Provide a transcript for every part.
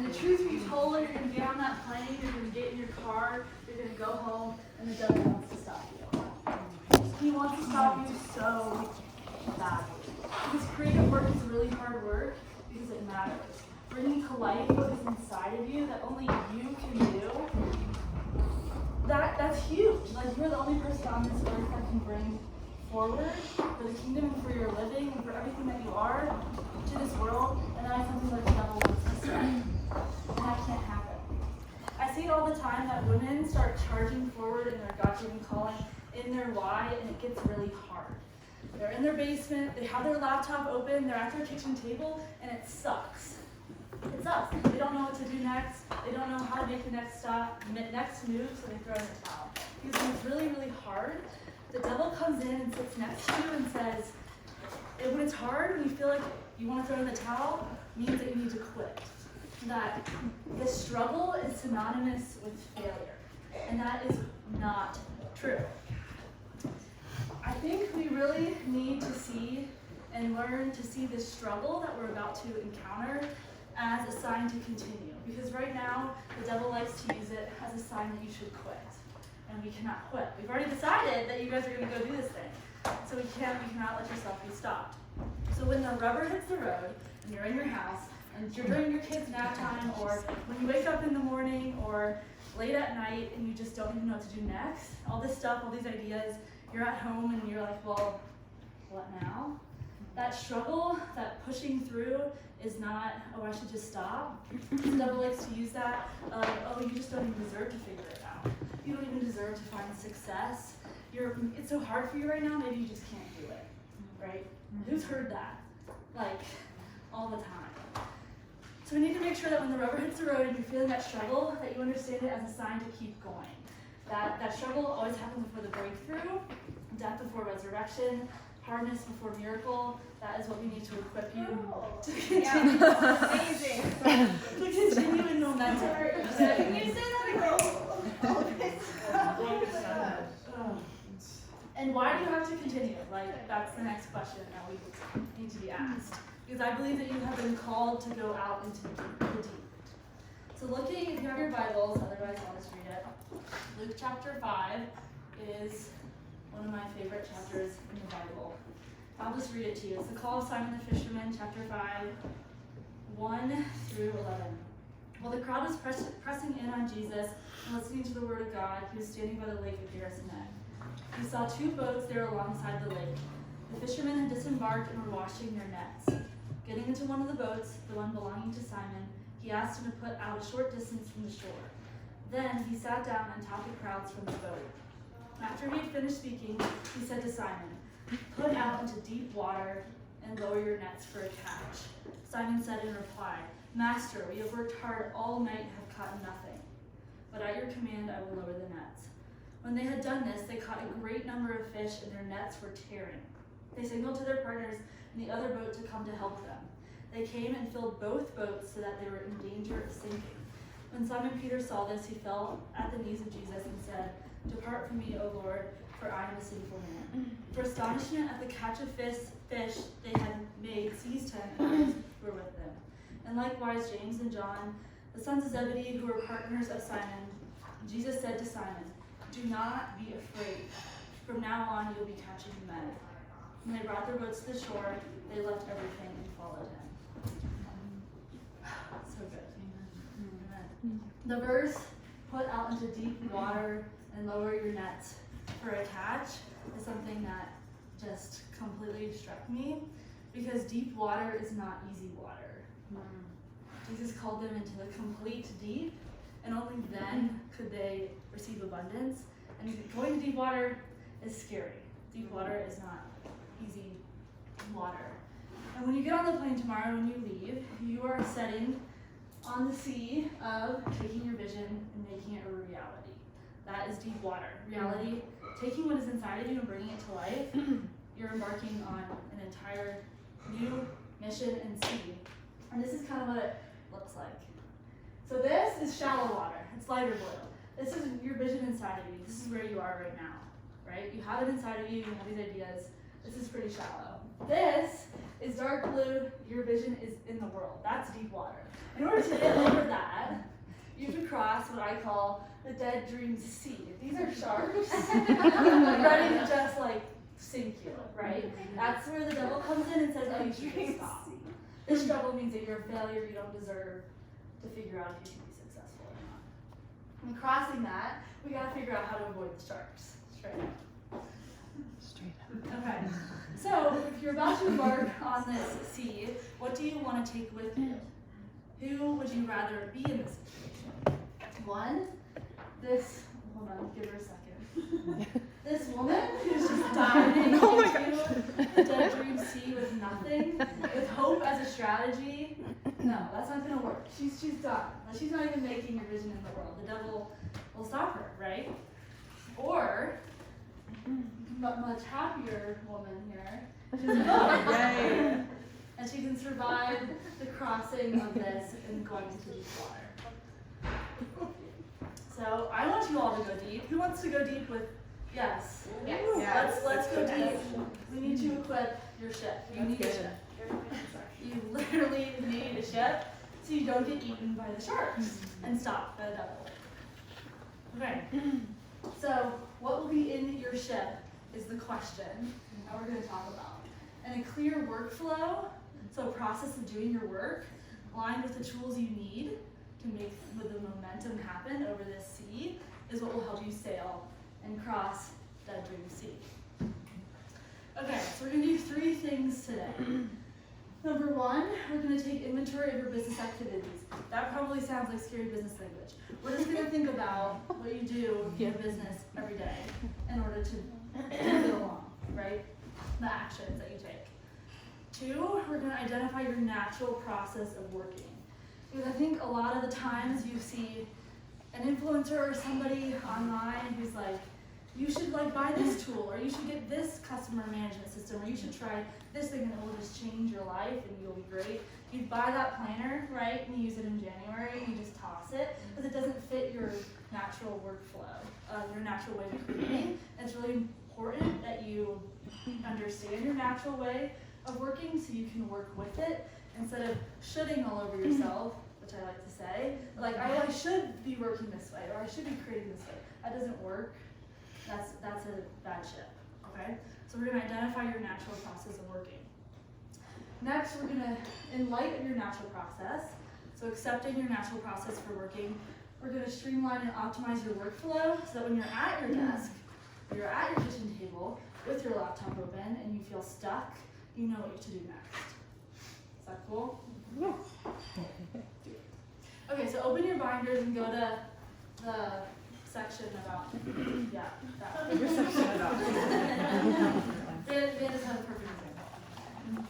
And the truth be told, you're going to get on that plane, you're going to get in your car, you're going to go home, and the devil wants to stop you. He wants to stop you so badly. Because creative work is really hard work because it matters. Bringing to life what is inside of you that only you can do, that's huge. Like, you're the only person on this earth that can bring forward for the kingdom and for your living and for everything that you are to this world, and that is something that the devil wants to stop. And that can't happen. I see it all the time that women start charging forward in their God-given calling, in their why, and it gets really hard. They're in their basement, they have their laptop open, they're at their kitchen table, and it sucks. It sucks. They don't know what to do next. They don't know how to make the next move, so they throw in the towel. Because when it's really, really hard, the devil comes in and sits next to you and says, when it's hard, when you feel like you want to throw in the towel, means that you need to quit. That the struggle is synonymous with failure. And that is not true. I think we really need to see and learn to see this struggle that we're about to encounter as a sign to continue. Because right now, the devil likes to use it as a sign that you should quit. And we cannot quit. We've already decided that you guys are going to go do this thing. So we cannot let yourself be stopped. So when the rubber hits the road, and you're in your house, and you're during your kids' nap time, or when you wake up in the morning, or late at night, and you just don't even know what to do next, all this stuff, all these ideas, you're at home and you're like, well, what now? That struggle, that pushing through is not, oh, I should just stop. The devil likes to use that of, oh, you just don't even deserve to figure it out. You don't even deserve to find success. It's so hard for you right now, maybe you just can't do it, right? Who's heard that? Like, all the time. So we need to make sure that when the rubber hits the road and you're feeling that struggle, that you understand it as a sign to keep going. That struggle always happens before the breakthrough, death before resurrection, hardness before miracle. That is what we need to equip you to continue. Amazing. To continue in momentum. Can you say that again? And why do you have to continue? Like, that's the next question that we need to be asked. Because I believe that you have been called to go out into the deep. So looking, if you have your Bibles, otherwise I'll just read it. Luke chapter 5 is one of my favorite chapters in the Bible. I'll just read it to you. It's the call of Simon the fisherman, chapter 5, 1 through 11. While the crowd was pressing in on Jesus and listening to the word of God, he was standing by the lake of Gennesaret. He saw two boats there alongside the lake. The fishermen had disembarked and were washing their nets. Getting into one of the boats, the one belonging to Simon, he asked him to put out a short distance from the shore. Then he sat down and taught the crowds from the boat. After he had finished speaking, he said to Simon, "Put out into deep water and lower your nets for a catch." Simon said in reply, "Master, we have worked hard all night and have caught nothing. But at your command I will lower the nets." When they had done this, they caught a great number of fish and their nets were tearing. They signaled to their partners in the other boat to come to help them. They came and filled both boats so that they were in danger of sinking. When Simon Peter saw this, he fell at the knees of Jesus and said, "Depart from me, O Lord, for I am a sinful man." For astonishment at the catch of fish they had made seized him and those who were with them. And likewise James and John, the sons of Zebedee, who were partners of Simon. Jesus said to Simon, "Do not be afraid. From now on you'll be catching men." When they brought their boats to the shore, they left everything and followed him. So good. Amen. The verse, "Put out into deep water and lower your nets for a catch," is something that just completely struck me, because deep water is not easy water. Jesus called them into the complete deep, and only then could they receive abundance. And going to deep water is scary. Deep water is not easy water. And when you get on the plane tomorrow, when you leave, you are setting on the sea of taking your vision and making it a reality. That is deep water. Reality, taking what is inside of you and bringing it to life. You're embarking on an entire new mission and sea. And this is kind of what it looks like. So this is shallow water. It's lighter blue. This is your vision inside of you. This is where you are right now, right? You have it inside of you. You have these ideas. This is pretty shallow. This is dark blue. Your vision is in the world. That's deep water. In order to get over that, I call the dead dreams seed. These are sharks ready to just like sink you, right? That's where the devil comes in and says, oh, you should stop. This struggle means that you're a failure, you don't deserve to figure out if you can be successful or not. And crossing that, we gotta figure out how to avoid the sharks. Straight up. Okay, so if you're about to embark on this seed, what do you want to take with you? Who would you rather be in this situation? One, hold on, give her a second. This woman who's just diving into the dead dream sea with nothing, with hope as a strategy. No, that's not gonna work. She's done. She's not even making your vision in the world. The devil will stop her, right? Or much happier woman here. She's a and she can survive the crossing of this and going into deep water. So I want you all to go deep. Who wants to go deep with? Yes. Yes. Let's go deep. We need to equip your ship. You need a ship. You literally need a ship so you don't get eaten by the sharks and stop by the devil. Okay. So what will be in your ship is the question that we're going to talk about. And a clear workflow, so a process of doing your work, aligned with the tools you need to make the momentum happen over this sea, is what will help you sail and cross that dream sea. Okay, so we're going to do 3 things today. Number 1, we're going to take inventory of your business activities. That probably sounds like scary business language. We're just going to think about what you do in your business every day in order to move it along, right? The actions that you take. 2, we're going to identify your natural process of working. Because I think a lot of the times you see an influencer or somebody online who's like, you should like buy this tool, or you should get this customer management system, or you should try this thing and it will just change your life and you'll be great. You buy that planner, right, and you use it in January, you just toss it, because it doesn't fit your natural workflow, your natural way of creating. And it's really important that you understand your natural way of working so you can work with it instead of shoulding all over yourself, which I like to say, like, I should be working this way, or I should be creating this way. That doesn't work. That's a bad ship, okay? So we're going to identify your natural process of working. Next, we're going to, in light of your natural process, so accepting your natural process for working, we're going to streamline and optimize your workflow so that when you're at your desk, or you're at your kitchen table with your laptop open and you feel stuck, you know what to do next. Is that cool? Yeah. Okay, so open your binders and go to the section about, that. Your section about. Van has had a perfect example.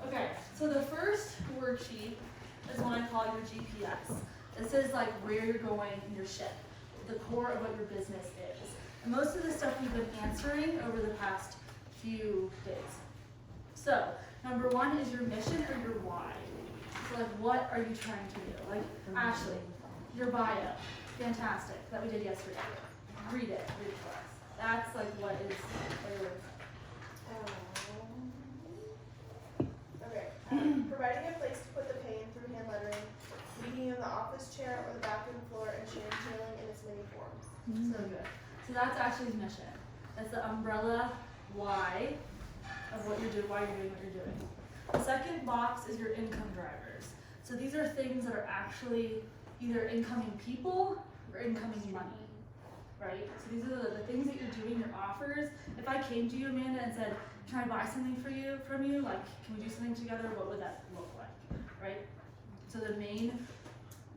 Okay, so the first worksheet is what I call your GPS. It says like where you're going in your ship, the core of what your business is. And most of the stuff we've been answering over the past few days. So, number 1 is your mission or your why. So like, what are you trying to do? Like, Ashley, your bio, fantastic, that we did yesterday. Read it for us. That's like what you're looking for. Okay. Providing a place to put the pain through hand lettering, meeting in the office chair or the bathroom floor, and sharing healing in its many forms. So good. So that's Ashley's mission. That's the umbrella why of what you're doing, why you're doing what you're doing. The second box is your income drivers. So these are things that are actually either incoming people or incoming money, right? So these are the things that you're doing, your offers. If I came to you, Amanda, and said, can I buy something from you? Like, can we do something together? What would that look like, right? So the main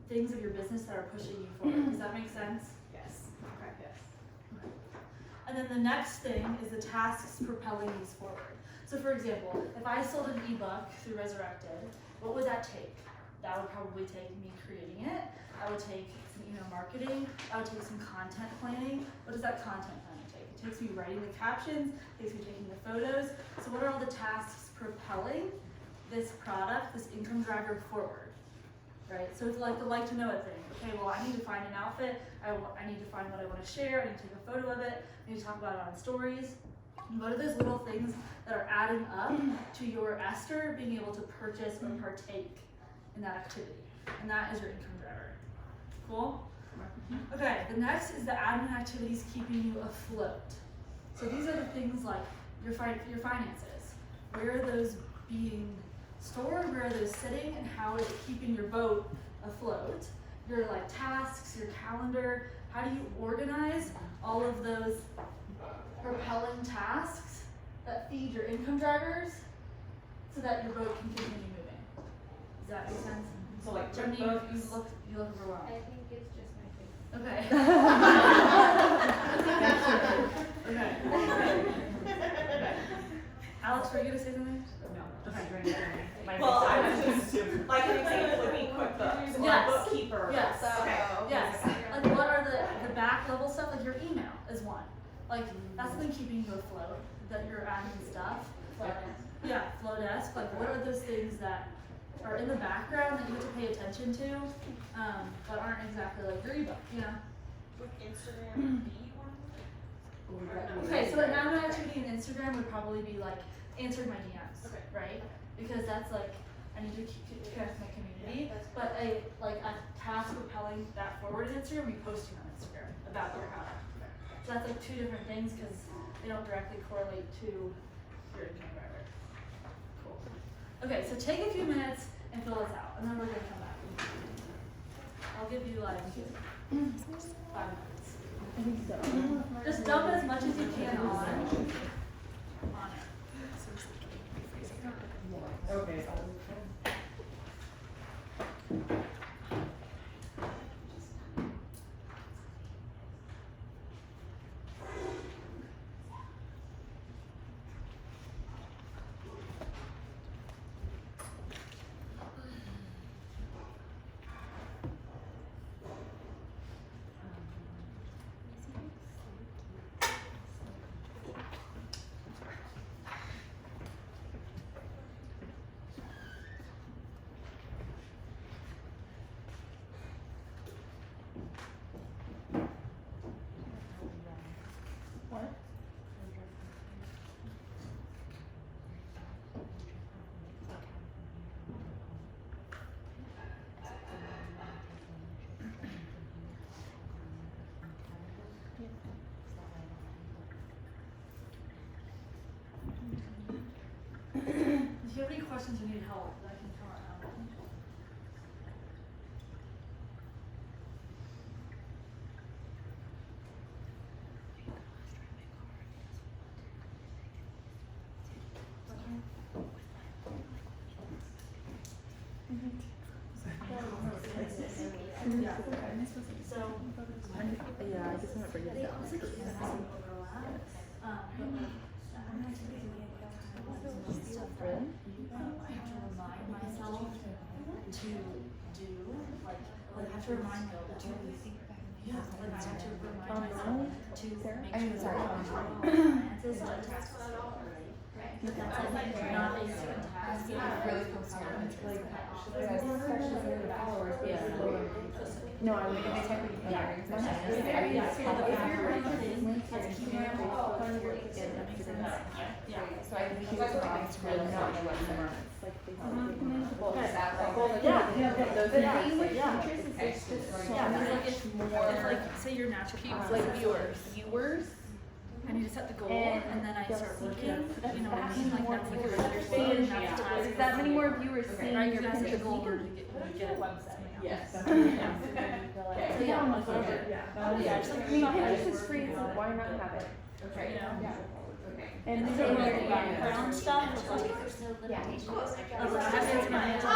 things of your business that are pushing you forward. Does that make sense? Yes. Okay. Yes. Okay. And then the next thing is the tasks propelling these forward. So for example, if I sold an ebook through Resurrected, what would that take? That would probably take me creating it. That would take some email marketing. That would take some content planning. What does that content planning take? It takes me writing the captions. It takes me taking the photos. So what are all the tasks propelling this product, this income driver forward? Right? So it's like the like to know it thing. Okay, well, I need to find an outfit. I need to find what I want to share. I need to take a photo of it. I need to talk about it on stories. And what are those little things that are adding up to your Esther being able to purchase or partake in that activity? And that is your income driver. Cool? Okay, the next is the admin activities keeping you afloat. So these are the things like your finances. Where are those being stored? Where are those sitting? And how is it keeping your boat afloat? Your like tasks, your calendar. How do you organize all of those propelling tasks that feed your income drivers so that your boat can continue moving? Does that make sense? So like Jenny, you books. look overwhelmed. I think it's just my face. Okay. Okay. Alex, were you gonna say something? No. Okay. Well, I was just, like an example would be QuickBooks or Yes. bookkeeper. Yes. Okay. Yes. Like what are the back level stuff? Like your email is one. Like that's something keeping you afloat. That you're admin stuff. Yeah, flow desk. Like what are those things that are in the background that you have to pay attention to, but aren't exactly like your ebook, you know? Would Instagram be one? Okay, so an admin activity in Instagram would probably be like answering my DMs, Okay. right? Because that's like I need to connect with my community. Yeah, that's But a task propelling that forward in Instagram, we posting on Instagram about your house. So that's like two different things because they don't directly correlate to your income driver. Cool. Okay, so take a few minutes and fill this out, and then we're gonna come back. I'll give you like 5 minutes. I think so. Just dump as much as you can on it. Okay. What? If you have any questions or need help, I can come out. Yeah. So, Yeah, I just remember they that. also can have some overlap. But like, I'm not doing stuff that I have to remind myself to do. Like I have to remind me to yeah, like I have to remind myself to make sure that I'm finances and tasks. But that's like not a certain task. Really close to her. No, I would. They type it in there. Yeah, so if you're running things, that's keeping your that makes sense. Yeah. So I think that's what makes it really not my website. If like say your natural Like viewers. I need to set the goal and then I start working. You know what I mean? Like that's like a better speed and that's the task. Is that many more viewers seeing Right, your you set the picture? goal to get a website. Yes. So yeah, like whatever. Yeah, just like I mean, Pinterest is free, so why not have it? Okay. you know. And And so then you're background stuff is like yeah. I have to answer my emails. I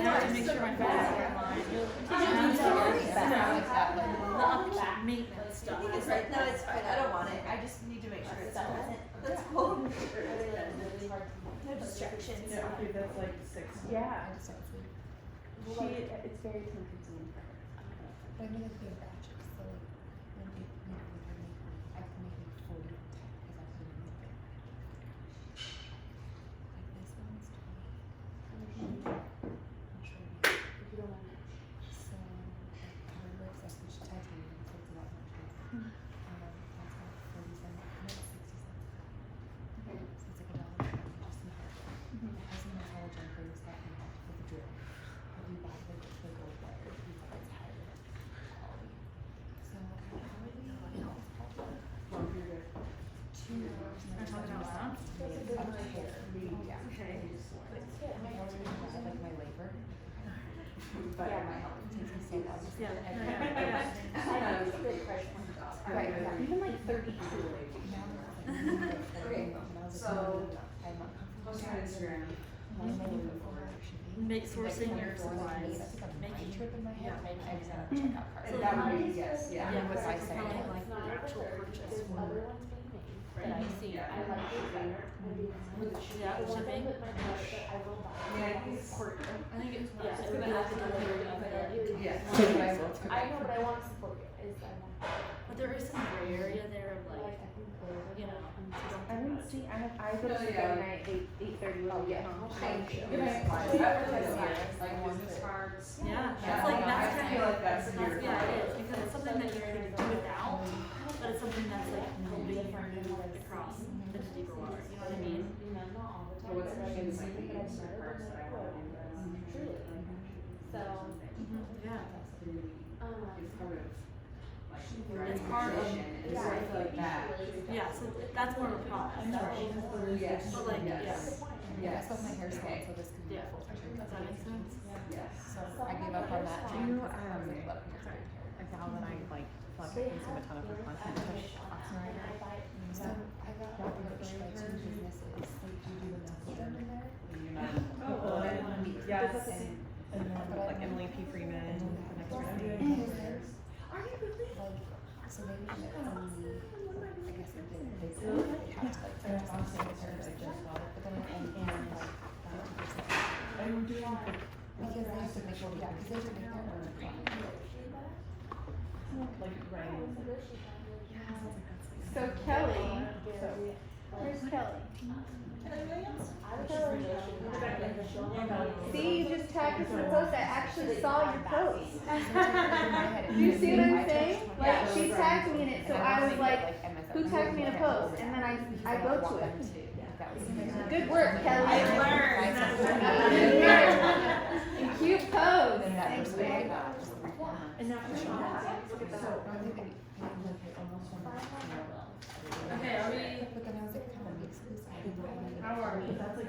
have to make sure my phones are online. The up maintenance stuff. It's like, no, it's fine. I don't want it. I just need to make sure it's present. That's cool. No distractions. Yeah, okay, that's like 6. Yeah. It's very time consuming. I'm gonna be a batch, so when they I can make it full because I can make it. Like this one's 20. I'm sure if you don't want it. So how it works, like each titanium, so it's a lot more expensive. That's like 40 cents, no, 60 cents. So it's like $1 just in half. It has an intelligent thermostat and you have to put the drill. But we buy the gold wire because it's higher quality. but it might help. It takes me so long to say Yeah. it. Yeah. Right, yeah. Even like 32. Okay, so post on Instagram. Make sourcing your supplies. Making Trip in my head, yeah. I just have a checkout card. And that would be, yes, yeah. Yeah, What but I it's say. probably like your actual purchase for Right. yeah, shipping. Yeah, I think it's important. I think it's yeah, it's gonna have to delivery of it. Yeah. I know, but I want to support you. But there is some gray area there of like, you know, I didn't see, I go to Oh, sleep yeah. at night, 8:30 when I get home. Like business cards. yeah, Yeah, it's like I that's kind feel of like that's your. yeah, it is because it's something that you're gonna do without, but it's something that's like helping you move across into deeper water. You know what I mean? So what's the things that you use for cards that I want to do this? Yeah. It's part of like. It's part of- And so I feel like that. Yeah, so that's more of a process. Yes. But like, yeah. Yeah, I still have my hair still, Okay. so this can be Yeah. a full time. Does that make sense? Yes. So I gave up on that. Do you, a gal that I like, consume a ton of her content, Trish Oxenreider. So I got approached by 2 businesses, like, do you do the medical journey there? Oh, yes. And Like Emily P. Freeman, the next one. Are you really? Like, so they would get from me, I guess they did, they have to like, turn to some service, I just got it, but then and like, because they have to make sure, yeah, because they have to make their own plan. Like, right. So Kelly, where's Kelly? See, you just tagged us in the post. I actually saw your post. Do you see what I'm saying? Like, she tagged me in it, so I was like, who tagged me in a post? And then I go to it. Good work, Kelly. And cute post. Thanks, babe. And now for Sean. Look at that. Okay, are we? But then I was like, come on, How are we? That's like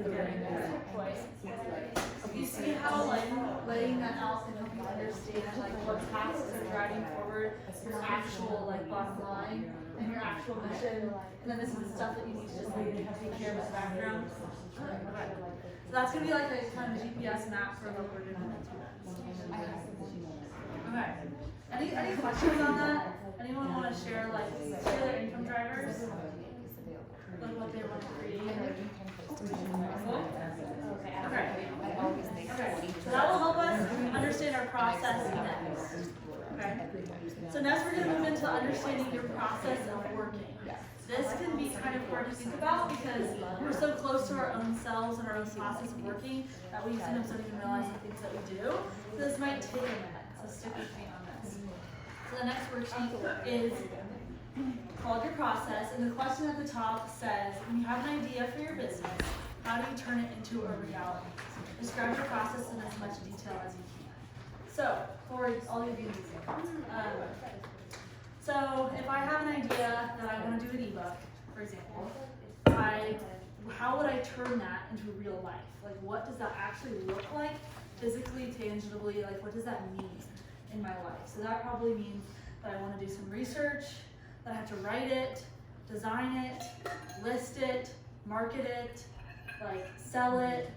you see how like laying that out and helping you understand like what tasks are driving forward your actual like bottom line and your actual mission, and then this is the stuff that you need to just like take care of as background. Okay. So that's gonna be like a kind of GPS map for what we're doing. Okay. Any questions on that? Anyone want to share like their income drivers? Like what they want to create? Okay. So that will help us understand our process next. Okay. So next we're gonna move into understanding your process of working. This can be kind of hard to think about because we're so close to our own selves and our own process of working that we sometimes don't even realize the things that we do. So this might take a minute, so stick with me on this. So the next worksheet is called your process, and the question at the top says, when you have an idea for your business, how do you turn it into a reality? Describe your process in as much detail as you can. So, for all of you, so if I have an idea that I want to do an ebook, for example, how would I turn that into real life? Like, what does that actually look like, physically, tangibly? Like, what does that mean in my life? So that probably means that I want to do some research, that I have to write it, design it, list it, market it, like sell it,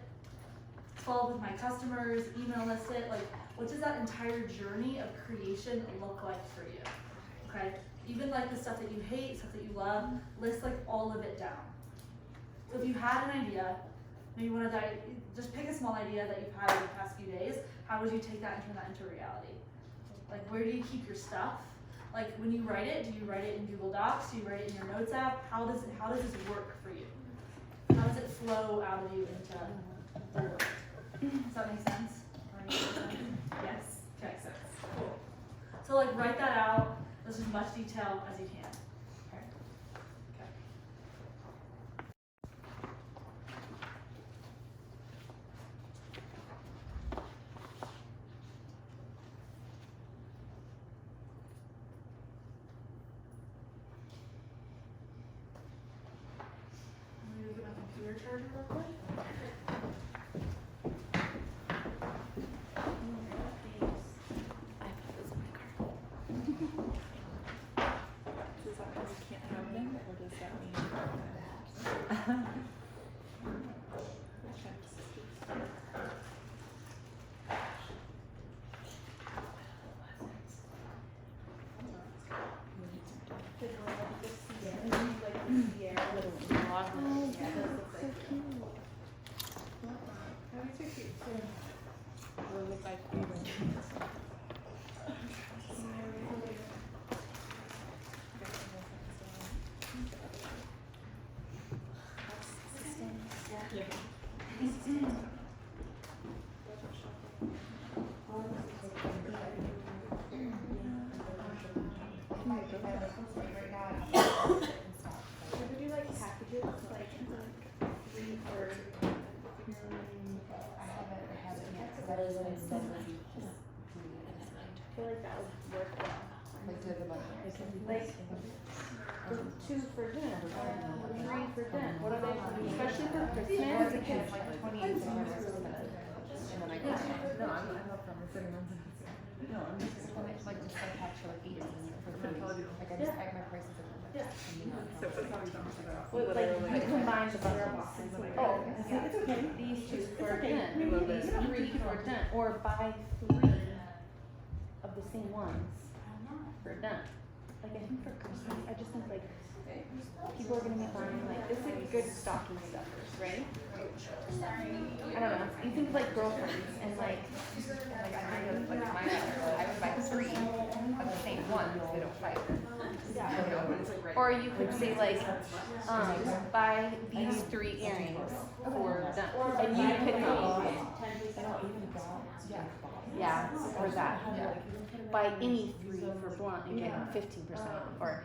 follow up with my customers, email list it. Like, what does that entire journey of creation look like for you? Okay, even like the stuff that you hate, stuff that you love, list like all of it down. So if you had an idea, maybe you want to just pick a small idea that you've had over the past few days. How would you take that and turn that into reality? Like, where do you keep your stuff? Like, when you write it, do you write it in Google Docs? Do you write it in your notes app? How does this work for you? How does it flow out of you into the world? Does that make sense? Yes. Okay. Cool. So like write that out as much detail as you can. Okay. I'm gonna get my computer charger real quick. Or does that mean? Like, two for dinner, or three for dinner, what are they, especially for Christmas? Because like 28 is my most expensive. And then I go, No, I'm not from the city. No, I'm just. like just like have to like 18 for food. Like I just, my prices are like, So it's how we talk about. Like, you combine the bundles. Oh, It's okay. these two for okay. dinner, Maybe these it's three for dinner, or buy 3 of the same ones for dinner. Like, I think for Christmas, I just think like, people are gonna be buying like, this is like good stocking stuffers, right? I don't know, you think of like girlfriends and like, I go like my I would buy 3 of the same ones, they don't fight. or you could say like, buy these 3 earrings for dinner, and you pick up. Yeah, or that. Buy any 3 for blunt and get 15% off, or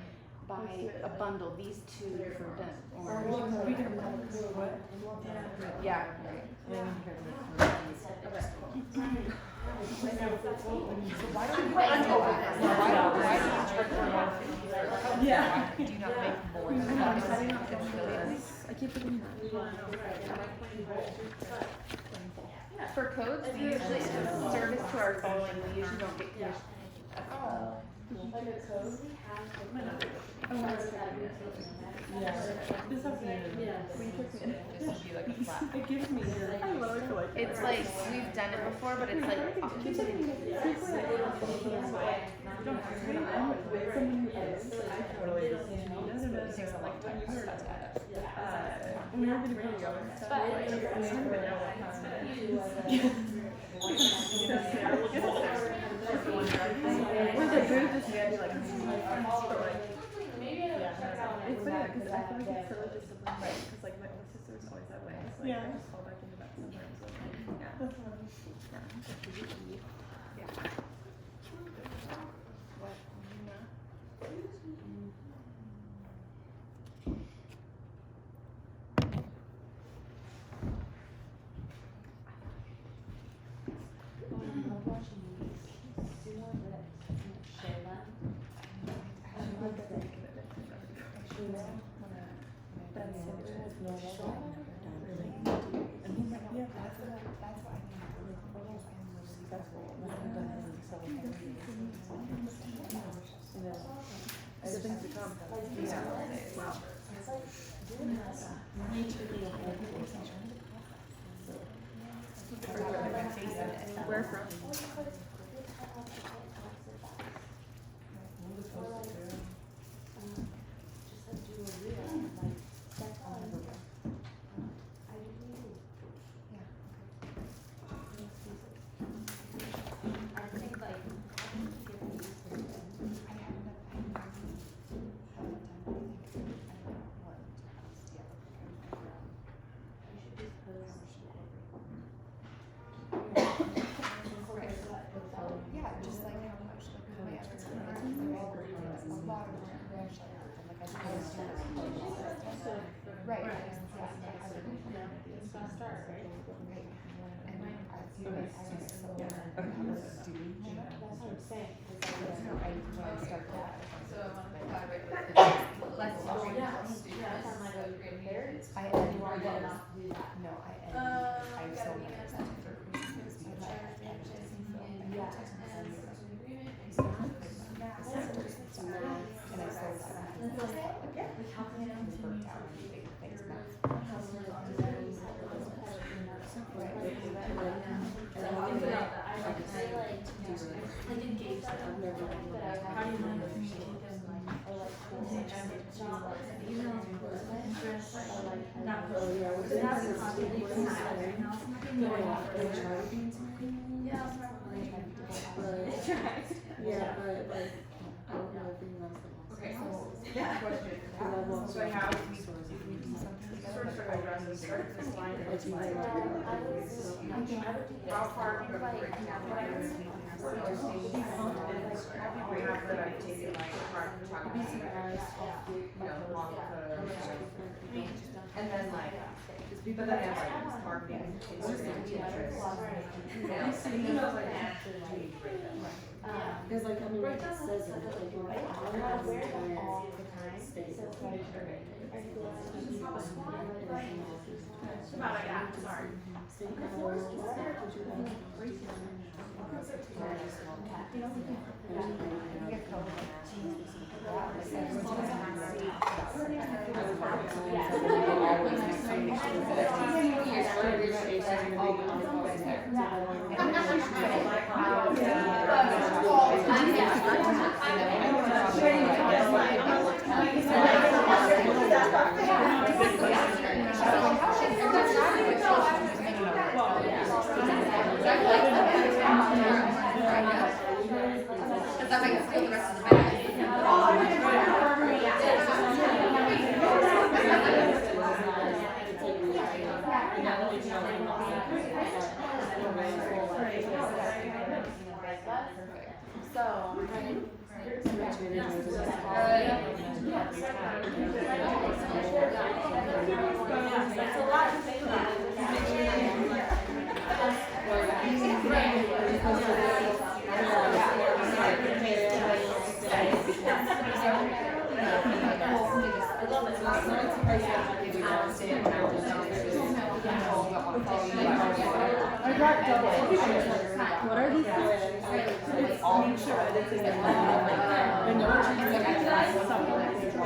buy a bundle, these 2 for dinner, or yeah. Why don't you why do you charge for 150? Yeah. Do you not make more than that? It's billions. I keep thinking For codes, we usually, it's a service to our following, we usually don't get commission. This has to be. This would be like a flat. It gives me. I literally feel like. It's like, we've done it before, but it's like, It takes a lifetime for that to add up. We were gonna bring together. When the food just had to like. It's funny because I feel like it's so disciplined, right? Because like my older sister was always that way. So like I just fall back into that sometimes. Yeah. As things become. Yeah. Wow. Where from? Right. it's like, Yeah. like how can you continue to be your customers on the days? Like engage them. How do you want to communicate them? Emails, interest, that post. Because that's the content you can have right now. Something going on further. Yeah, probably. Yeah, but like, I don't know if anyone else wants Okay, to. so, Yeah. question. So I have, sort of address this, start this line or this line. How far do you break down what I was thinking? We have that I've taken like part photography, long photos, and then like, but then I have like marketing, Instagram, Pinterest. So he knows like actually break them. Because like, I mean, like it says it, like, you're like, all of those entire states. About like that, sorry. That's a lot to think about. What are these? Make sure editing is I know what you're doing. Something like this. It's like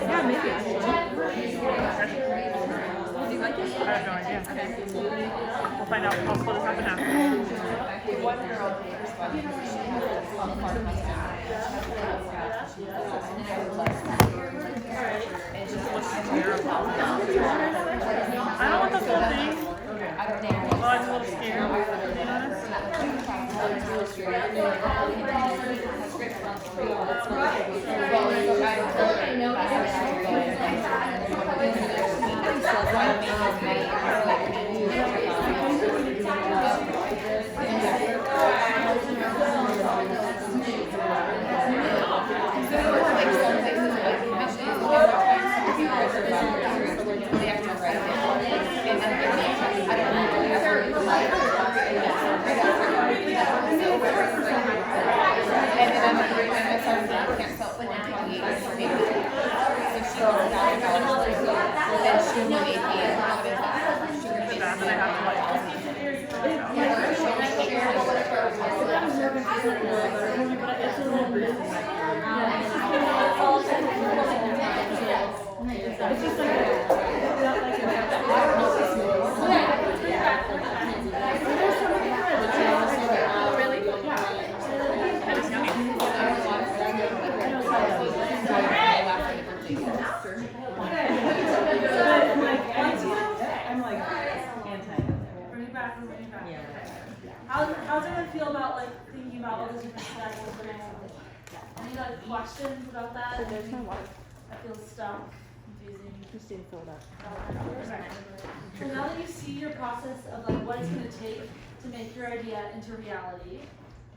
yeah, maybe. I have no idea. We'll find out. I'll split this up in half. One girl responded, she had a farm and she was terrible. I don't want the full thing. Well, I'm a little scared, to be honest. How's everyone feel about like thinking about all the different steps of the Any like questions about that? There's no water. I feel stuck, confusing. Christine filled up. So now that you see your process of like what it's going to take to make your idea into reality,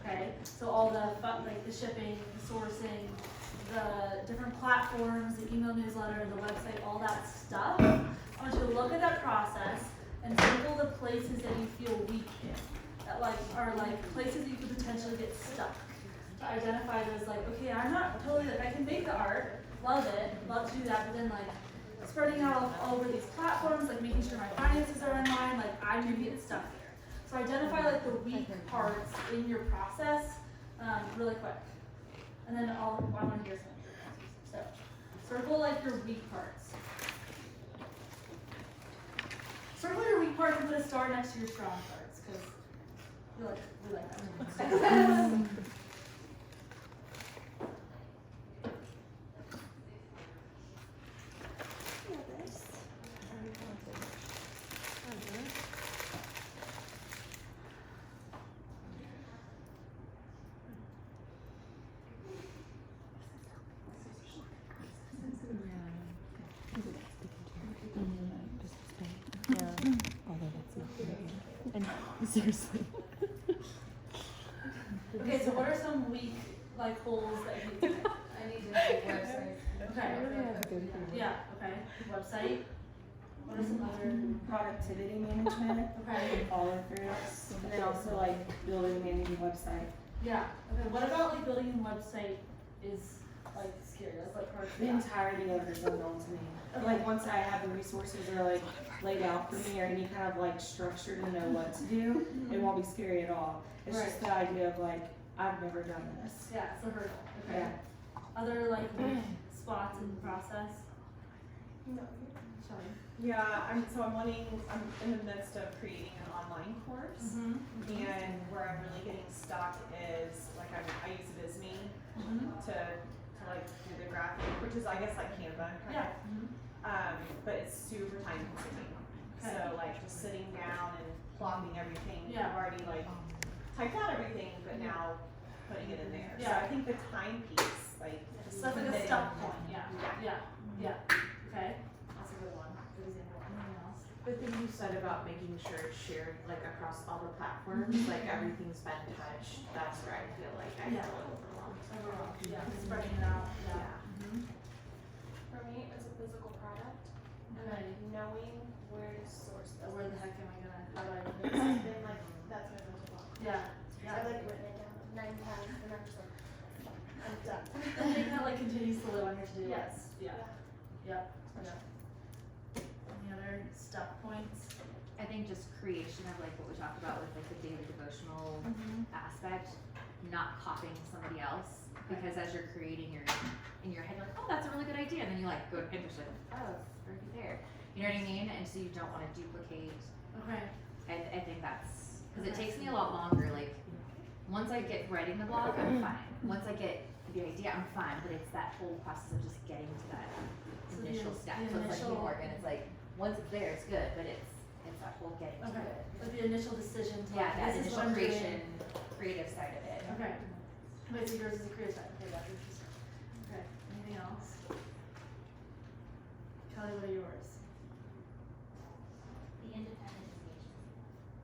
Okay, so all like the shipping, the sourcing, the different platforms, the email newsletter, the website, all that stuff. I want you to look at that process and circle the places that you feel weak in, that like are like places you could potentially get stuck. To identify those, like, okay, I'm not totally like, I can make the art, love it, love to do that, but then like spreading out all over these platforms, like making sure my finances are in line, like I'm gonna get stuck there. So identify like the weak parts in your process really quick. And then I want to hear some of your answers. So circle like your weak parts. Circle your weak parts and put a star next to your strong parts, because we like that. Seriously. Okay, so what are some weak like holes that you need to make? I need to make websites. Okay. Yeah, okay. Website. What are some other Productivity management, okay. follow throughs, and then also like building and managing website. Yeah. Okay. What about like building a website is like scary? That's like hard The to entirety of it is unknown to me. Okay. Like once I have the resources are like laid out for me or any kind of like structure to know what to do, it won't be scary at all. It's Right. just the idea of like, I've never done this. Yeah, it's a hurdle. Okay. Yeah. Other like spots in the process? No. Sorry. Yeah, I'm in the midst of creating an online course, and where I'm really getting stuck is like I use Visme to like do the graphic, which is I guess like Canva kind Yeah. of, but it's super time consuming. Okay. So like just sitting down and plopping everything, Yeah. I've already like typed out everything, but now putting it in there. So Yeah. I think the time piece, like So that's like a committing- stuck point. Yeah. Okay. That's a good one. Good example. Anything else? The thing you said about making sure it's shared like across all the platforms, like everything's been touched, that's where I feel like I Yeah. feel overwhelmed. Overall. Yeah. Spreading it out. Yeah. Yeah. For me, it's a physical product, and Okay. like knowing where to source So those. where the heck am I gonna? How do I? This has been like, that's my mental block. Yeah. I've like written it down 9 times, and I'm just like, I'm done. The thing that like continues to live on your to-do Yes. list. Yeah. Any other stuck points? I think just creation of like what we talked about with like the daily devotional aspect, not copying somebody else, because as you're creating your in your head, you're like, oh, that's a really good idea, and then you like go to Pinterest, like, oh, it's right there. You know what I mean? And so you don't want to duplicate. Okay. And I think that's because it takes me a lot longer. Like once I get writing the blog, I'm fine. Once I get the idea, I'm fine. But it's that whole process of just getting to that So the initial step. the So it's like initial- Morgan. It's like once it's there, it's good. But it's that whole getting to Okay. it. Like the initial decision to Yeah, like, that this is initial what I'm doing. creation, creative side of it. Okay. Wait, so yours is a creative side. Okay, that's interesting. Okay. Anything else? Kelly, what are yours? The independent engagement.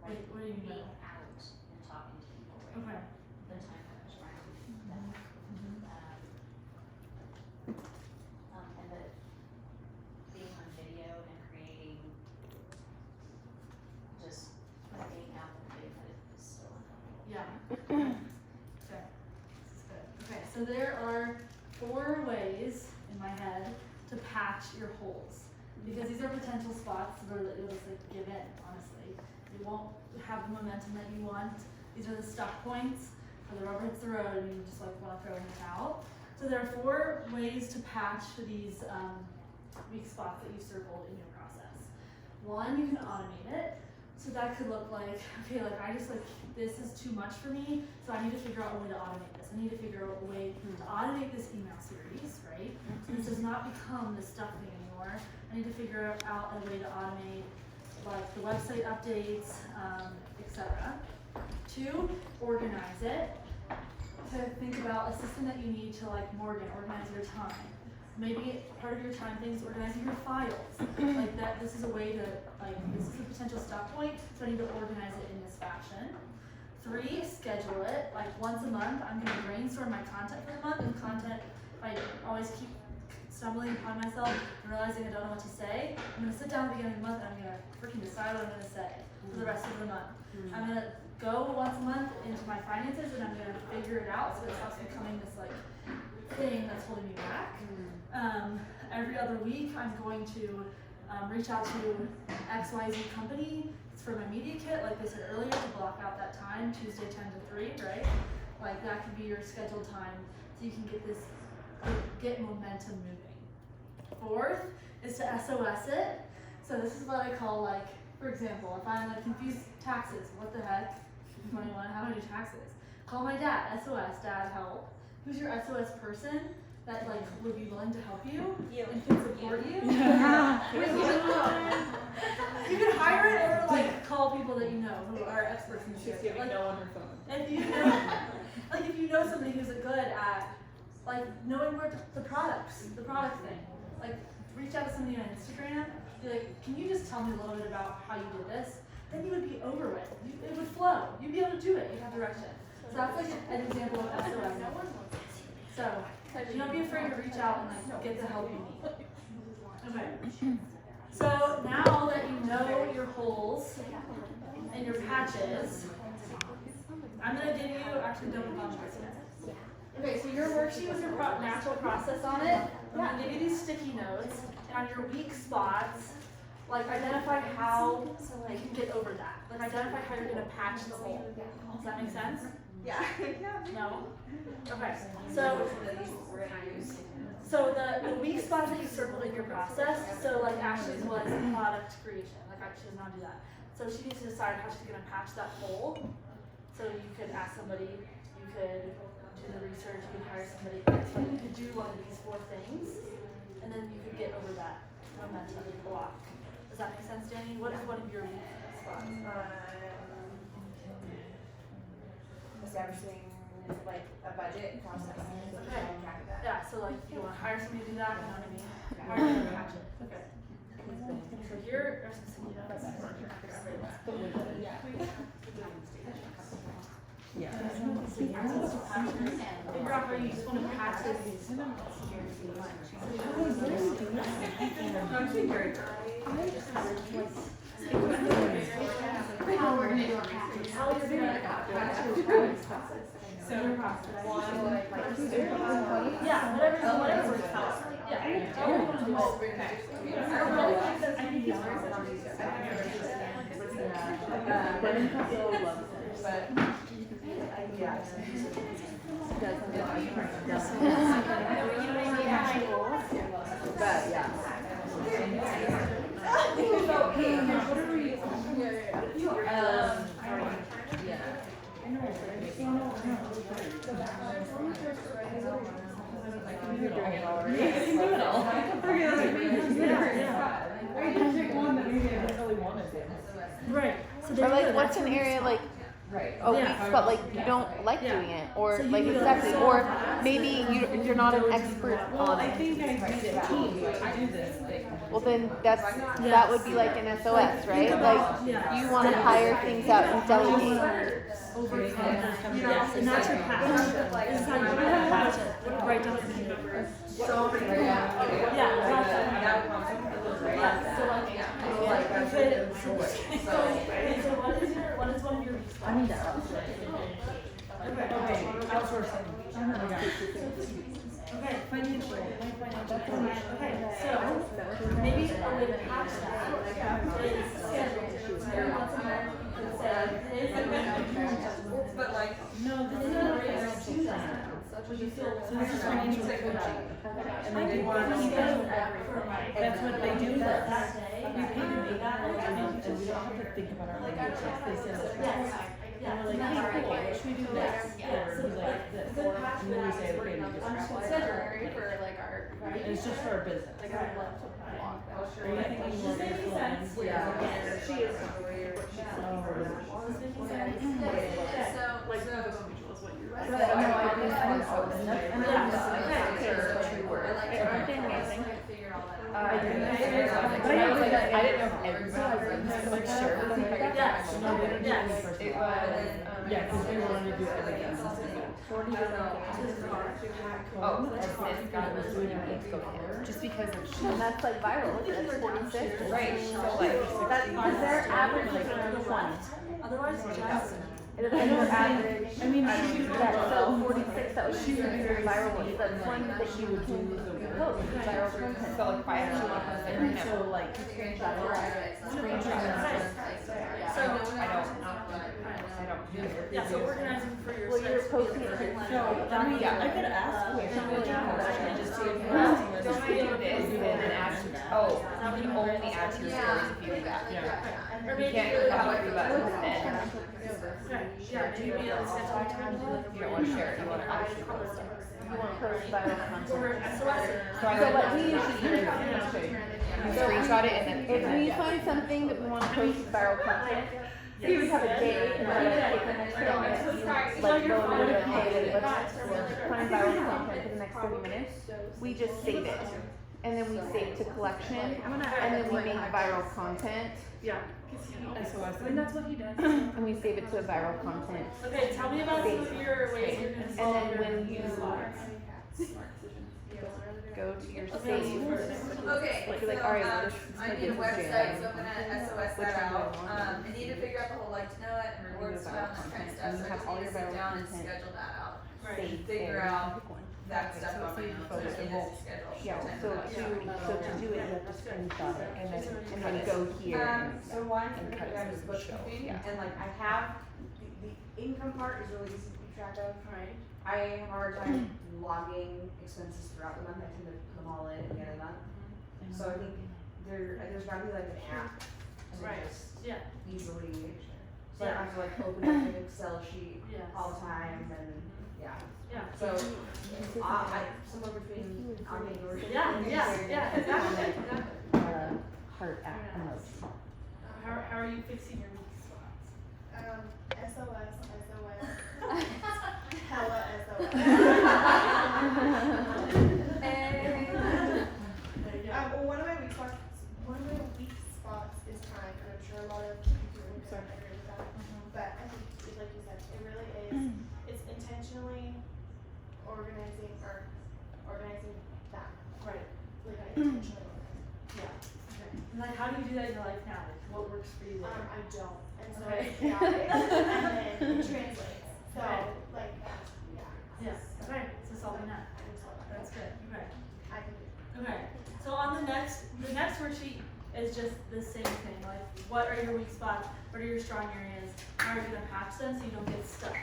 Wait, what do you mean? Being out and talking to people, right? Okay. The time management. And the being on video and creating just being out in the big is so uncomfortable. Yeah. Okay. This is good. Okay, so there are 4 ways in my head to patch your holes. Because these are potential spots where you'll just like give in, honestly. You won't have the momentum that you want. These are the stuck points where the rubber hits the road and you just like want to throw in the towel. So there are 4 ways to patch these weak spots that you circled in your process. 1, you can automate it. So that could look like, okay, like I just like, this is too much for me, so I need to figure out a way to automate this. I need to figure out a way to automate this email series, right? So this does not become the stuff thing anymore. I need to figure out a way to automate like the website updates, etc. 2, organize it. To think about a system that you need to like Morgan, organize your time. Maybe part of your time thing is organizing your files. Like that, this is a way to, like, this is a potential stop point, so I need to organize it in this fashion. 3, schedule it. Like once a month, I'm gonna brainstorm my content for the month. And content, if I always keep stumbling upon myself and realizing I don't know what to say, I'm gonna sit down at the beginning of the month and I'm gonna freaking decide what I'm gonna say for the rest of the month. I'm gonna go once a month into my finances and I'm gonna figure it out so it stops becoming this like thing that's holding me back. Every other week, I'm going to reach out to XYZ company. It's for my media kit, like they said earlier, to block out that time, Tuesday 10 to 3, right? Like that could be your scheduled time so you can get momentum moving. 4th is to SOS it. So this is what I call like, for example, if I'm like confused taxes, what the heck? 21, how do I do taxes? Call my dad, SOS, dad help. Who's your SOS person that like would be willing to help you and can support you? You can hire it or like call people that you know who are experts in this area. Like, no one her phone. if you know, like if you know somebody who's good at like knowing where the product thing, like reach out to somebody on Instagram, be like, can you just tell me a little bit about how you did this? Then you would be over it. It would flow. You'd be able to do it. You'd have direction. So that's like an example of SOS. So don't be afraid to reach out and like get the help you need. Okay. So now that you know your holes and your patches, I'm gonna give you actually don't bump this yet. Okay, so your worksheet with your natural process on it. I'm gonna give you these sticky notes, and on your weak spots, like identify how you can get over that. Like identify how you're gonna patch the hole. Does that make sense? Yeah. No? Okay. So the weak spots that you circled in your process, so like Ashley's was product creation. Like she does not do that. So she needs to decide how she's gonna patch that hole. So you could ask somebody, you could do the research, you could hire somebody, so you could do one of these 4 things, and then you could get over that momentum block. Does that make sense, Danny? What is one of your weak spots? Establishing like a budget process. Okay. Yeah, so like you want to hire somebody to do that, you know what I mean? How are you going to patch it? Okay. So here are some sticky notes. Yeah. Figure out where you just want to patch these spots. Yeah, whatever works best. But yeah. Right. So Or like, what's an area like a weak spot, like you don't like doing it, or like exactly, or maybe you're not an expert on it. Well, then that would be like an SOS, right? Like you want to hire things out and delegate. Yes, and that's your patch. This is how you patch it. Write down the numbers. Yeah, so what is one of your weak spots? I need that. Okay, outsourcing. Okay, financial. Okay, so maybe a way to patch that is schedule. Once a month, but like, no, this is not a way to do that. Would you feel financial coaching? And they do one that's what they do that day. We pay to make that, and we don't have to think about our language. They send us. Yeah, we're like, hey, cool, should we do this? Or he's like this. And then we say, okay, we just Temporary for like our. and it's just for our business. Like I would love to block that. Are you thinking more of makes sense. Yeah. She is familiar with So, Like, is what you're right. No, I True word. Aren't they amazing? I didn't know if everybody was like sure. yes. No, they didn't do it first. It was Yeah, cause they wanted to do everything. Shorty doesn't God was doing it weeks ago. Just because of and that's like viral. Look at that's 46. Right, so like, That's because their average is around 20. Otherwise, just. It is their average. I mean, Yeah, so 46, that was very viral. That's one that you would post, viral content. so like 500 so like, Yeah, so organizing for your Well, you're steps. posting it. no, I mean, I could ask questions, I just do it. Don't I do this and then add to, you only add to your stories if you do that. Yeah. Or You maybe can't you come up with that and yeah, do you be able to schedule time to do you don't wanna share it, you wanna actually post it. You want to post viral content. or SOS? So I So like what we usually do you screenshot it and then. if we find something that we want to post as viral content, we would have a date and then like the next 30 minutes, like go and like, hey, let's find viral content for the next 30 minutes. We just save it. And then we save to collection, and then we make viral content, Yeah. SOS. I mean, that's what he does. and we save it to a viral content. Okay, tell me about some of your ways you're gonna And solve then your when you go to your save, Okay, like so, you're like, all right, this I is need a my website, jam. so I'm gonna SOS Which that one do I out. want? I need to figure out the whole like to know it and Do rewards the around viral this kind of content, stuff, and so you I have just all need your to sit viral down and content schedule that out. saved Figure there. out Pick one. that stuff on my own, so I just need to schedule. Yeah, so to do it, you have to screenshot it, And then and then go here. So one, And cut it I'm so just it doesn't show, bookkeeping, yeah. and like I have, the income part is really easy to keep track of. Right. I have a hard time logging expenses throughout the month, I tend to put them all in at the end of the month. So I think there's gotta be like an app to Right. just Yeah. easily, so I don't have to like open up an Excel sheet Yes. all the time and, yeah. Yeah. So, somewhere between, I'll get yours. Yeah, exactly. Heart app emoji. How are you fixing your weak spots? SOS, hella SOS. Well, one of my weak spots is time, and I'm sure a lot of people agree with that. But I think, like you said, it really is. It's intentionally organizing that. Right. Like intentionally organizing. Yeah. Okay. And like, how do you do that in your life now? Like, what works for you there? I don't, and so Okay. it's chaotic, and then it translates. So Right. like, yeah. Yeah. Okay. So solving that. That's good. Okay. I can do it. Okay. So on the next worksheet is just the same thing. Like, what are your weak spots? What are your strong areas? How are you gonna patch them so you don't get stuck?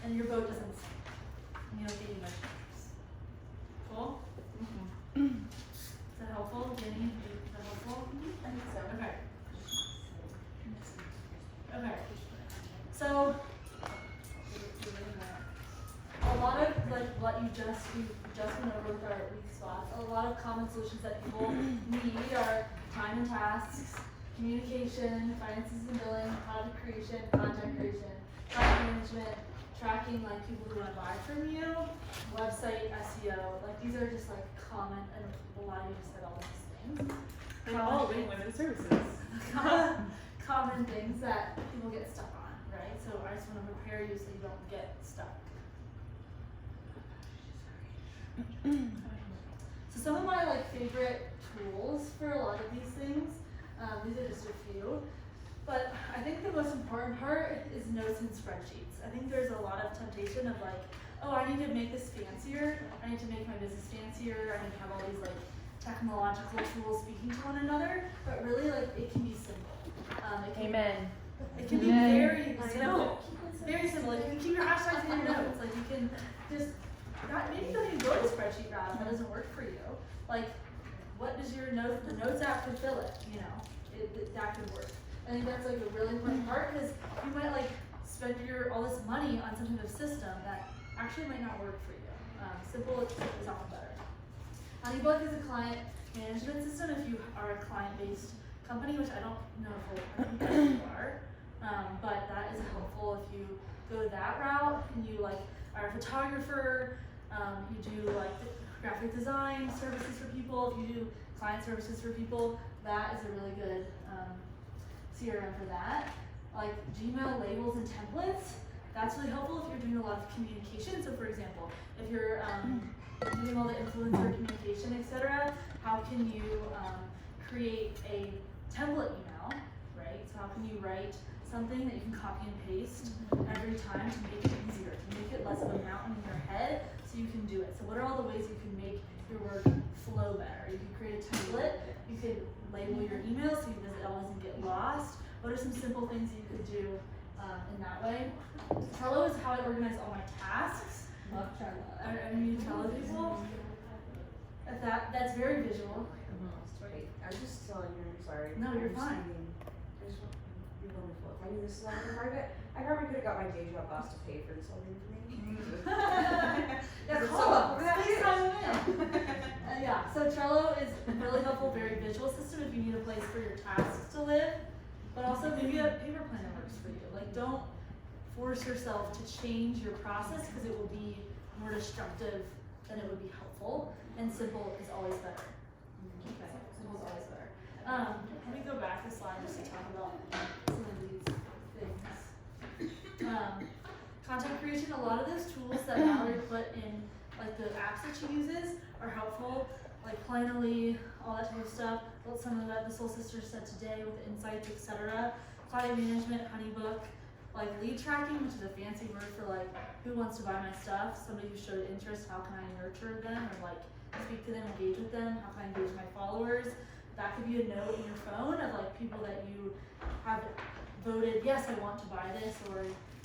And your boat doesn't sink. And you don't get any mushrooms. Cool? Is that helpful? Jenny? Is that helpful? I think so. Okay. Okay. So a lot of like what we just went over with our weak spots, a lot of common solutions that people need are time and tasks, communication, finances and billing, product creation, content creation, product management, tracking like people who want to buy from you, website, SEO. Like these are just like common, and a lot of you said all these things. Women's services. Common things that people get stuck on, right? So I just want to prepare you so you don't get stuck. So some of my like favorite tools for a lot of these things, these are just a few, but I think the most important part is notes and spreadsheets. I think there's a lot of temptation of like, oh, I need to make this fancier, I need to make my business fancier, I need to have all these like technological tools speaking to one another, but really like it can be simple. Amen. It can be very simple. Very simple. Like you can keep your hashtags in your notes. Like you can just maybe you don't even go to spreadsheet route if that doesn't work for you. Like what does your the notes app could fill it, you know. That could work. I think that's like a really important part because you might like spend all this money on some kind of system that actually might not work for you. Simple is often better. HoneyBook is a client management system if you are a client-based company, which I don't know if you are, but that is helpful if you go that route and you like are a photographer, you do like graphic design services for people, if you do client services for people, that is a really good CRM for that. like Gmail labels and templates. That's really helpful if you're doing a lot of communication. So for example, if you're doing all the influencer communication, etc., how can you create a template email, right? So how can you write something that you can copy and paste every time to make it easier, to make it less of a mountain in your head so you can do it. So what are all the ways you can make your work flow better? You can create a template, you could label your email so it doesn't get lost. What are some simple things you could do in that way? Trello is how I organize all my tasks. Love Trello. I mean Trello people. That's very visual. Wait, I was just telling you, I'm sorry. No, you're fine. You're wonderful. If I knew this was on private, I probably could have got my day job boss to pay for this whole thing for me. Yeah, It's call so up. up. Please call them in. Yeah, so Trello is a really helpful, very visual system if you need a place for your tasks to live, but also maybe a paper planner works for you. Like, don't force yourself to change your process because it will be more destructive than it would be helpful, and simple is always better. Okay, simple is always better. Let me go back a slide just to talk about some of these things. Content creation, a lot of those tools that Mallory put in, like the apps that she uses, are helpful, like Planoly, all that type of stuff. What some of that the Soul Sisters said today with insights, etc. Client management, Honeybook, like lead tracking, which is a fancy word for like who wants to buy my stuff, somebody who showed interest, how can I nurture them or like speak to them, engage with them, how can I engage my followers. That could be a note in your phone of like people that you have voted, yes, I want to buy this, or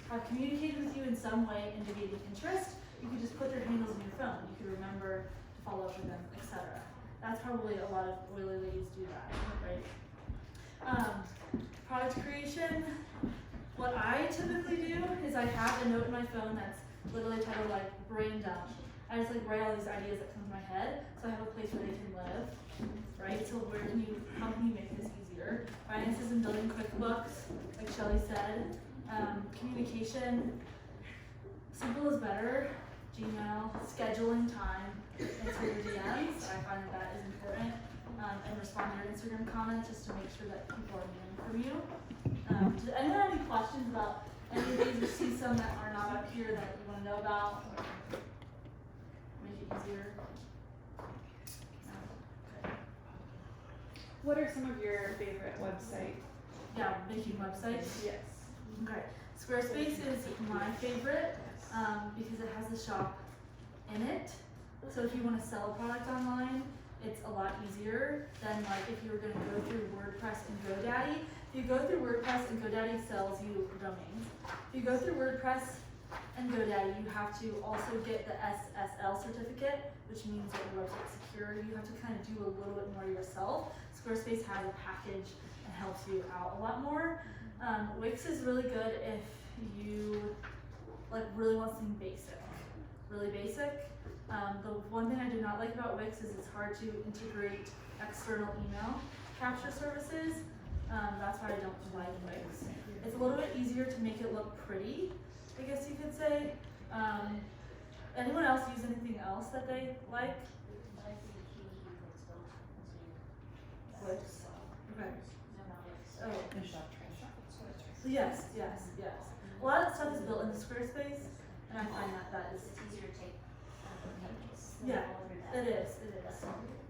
have communicated with you in some way indicating interest. You could just put their handles in your phone. You could remember to follow up with them, etc. That's probably a lot of oily ladies do that, right? Product creation. What I typically do is I have a note in my phone that's literally titled like brain dump. I just like write all these ideas that come to my head, so I have a place where they can live, right? So how can you make this easier? Finances and building QuickBooks, like Shelly said. Communication, simple is better. Gmail, scheduling time, answer your DMs. I find that is important, and respond to your Instagram comments just to make sure that people are hearing from you. Does anyone have any questions about any of these, or see some that are not up here that you want to know about? Make it easier. No? Okay. What are some of your favorite website? Yeah, making websites. Yes. Okay. Squarespace is my favorite because it has a shop in it. So if you want to sell a product online, it's a lot easier than like if you were going to go through WordPress and GoDaddy. If you go through WordPress and GoDaddy sells you domains. If you go through WordPress and GoDaddy, you have to also get the SSL certificate, which means that your website's secure. You have to kind of do a little bit more yourself. Squarespace has a package and helps you out a lot more. Wix is really good if you like really want something basic, really basic. The one thing I do not like about Wix is it's hard to integrate external email capture services. That's why I don't like Wix. It's a little bit easier to make it look pretty, I guess you could say. Anyone else use anything else that they like? Wix. Okay. Oh. Yes. A lot of the stuff is built into Squarespace, and I find that is easier to take. Yeah, it is.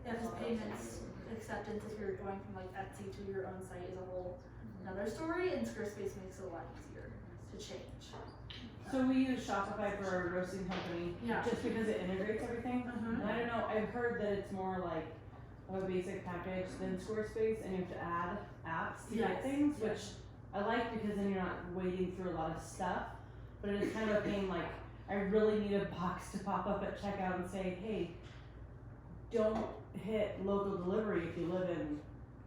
Yeah, because payments acceptance if you're going from like Etsy to your own site is a whole another story, and Squarespace makes it a lot easier to change. So we use Shopify for our roasting company, Yeah. just because it integrates everything. And I don't know, I've heard that it's more like of a basic package than Squarespace, and you have to add apps to get things, which I like because then you're not wading through a lot of stuff. But it is kind of a pain, like I really need a box to pop up at checkout and say, hey, don't hit local delivery if you live in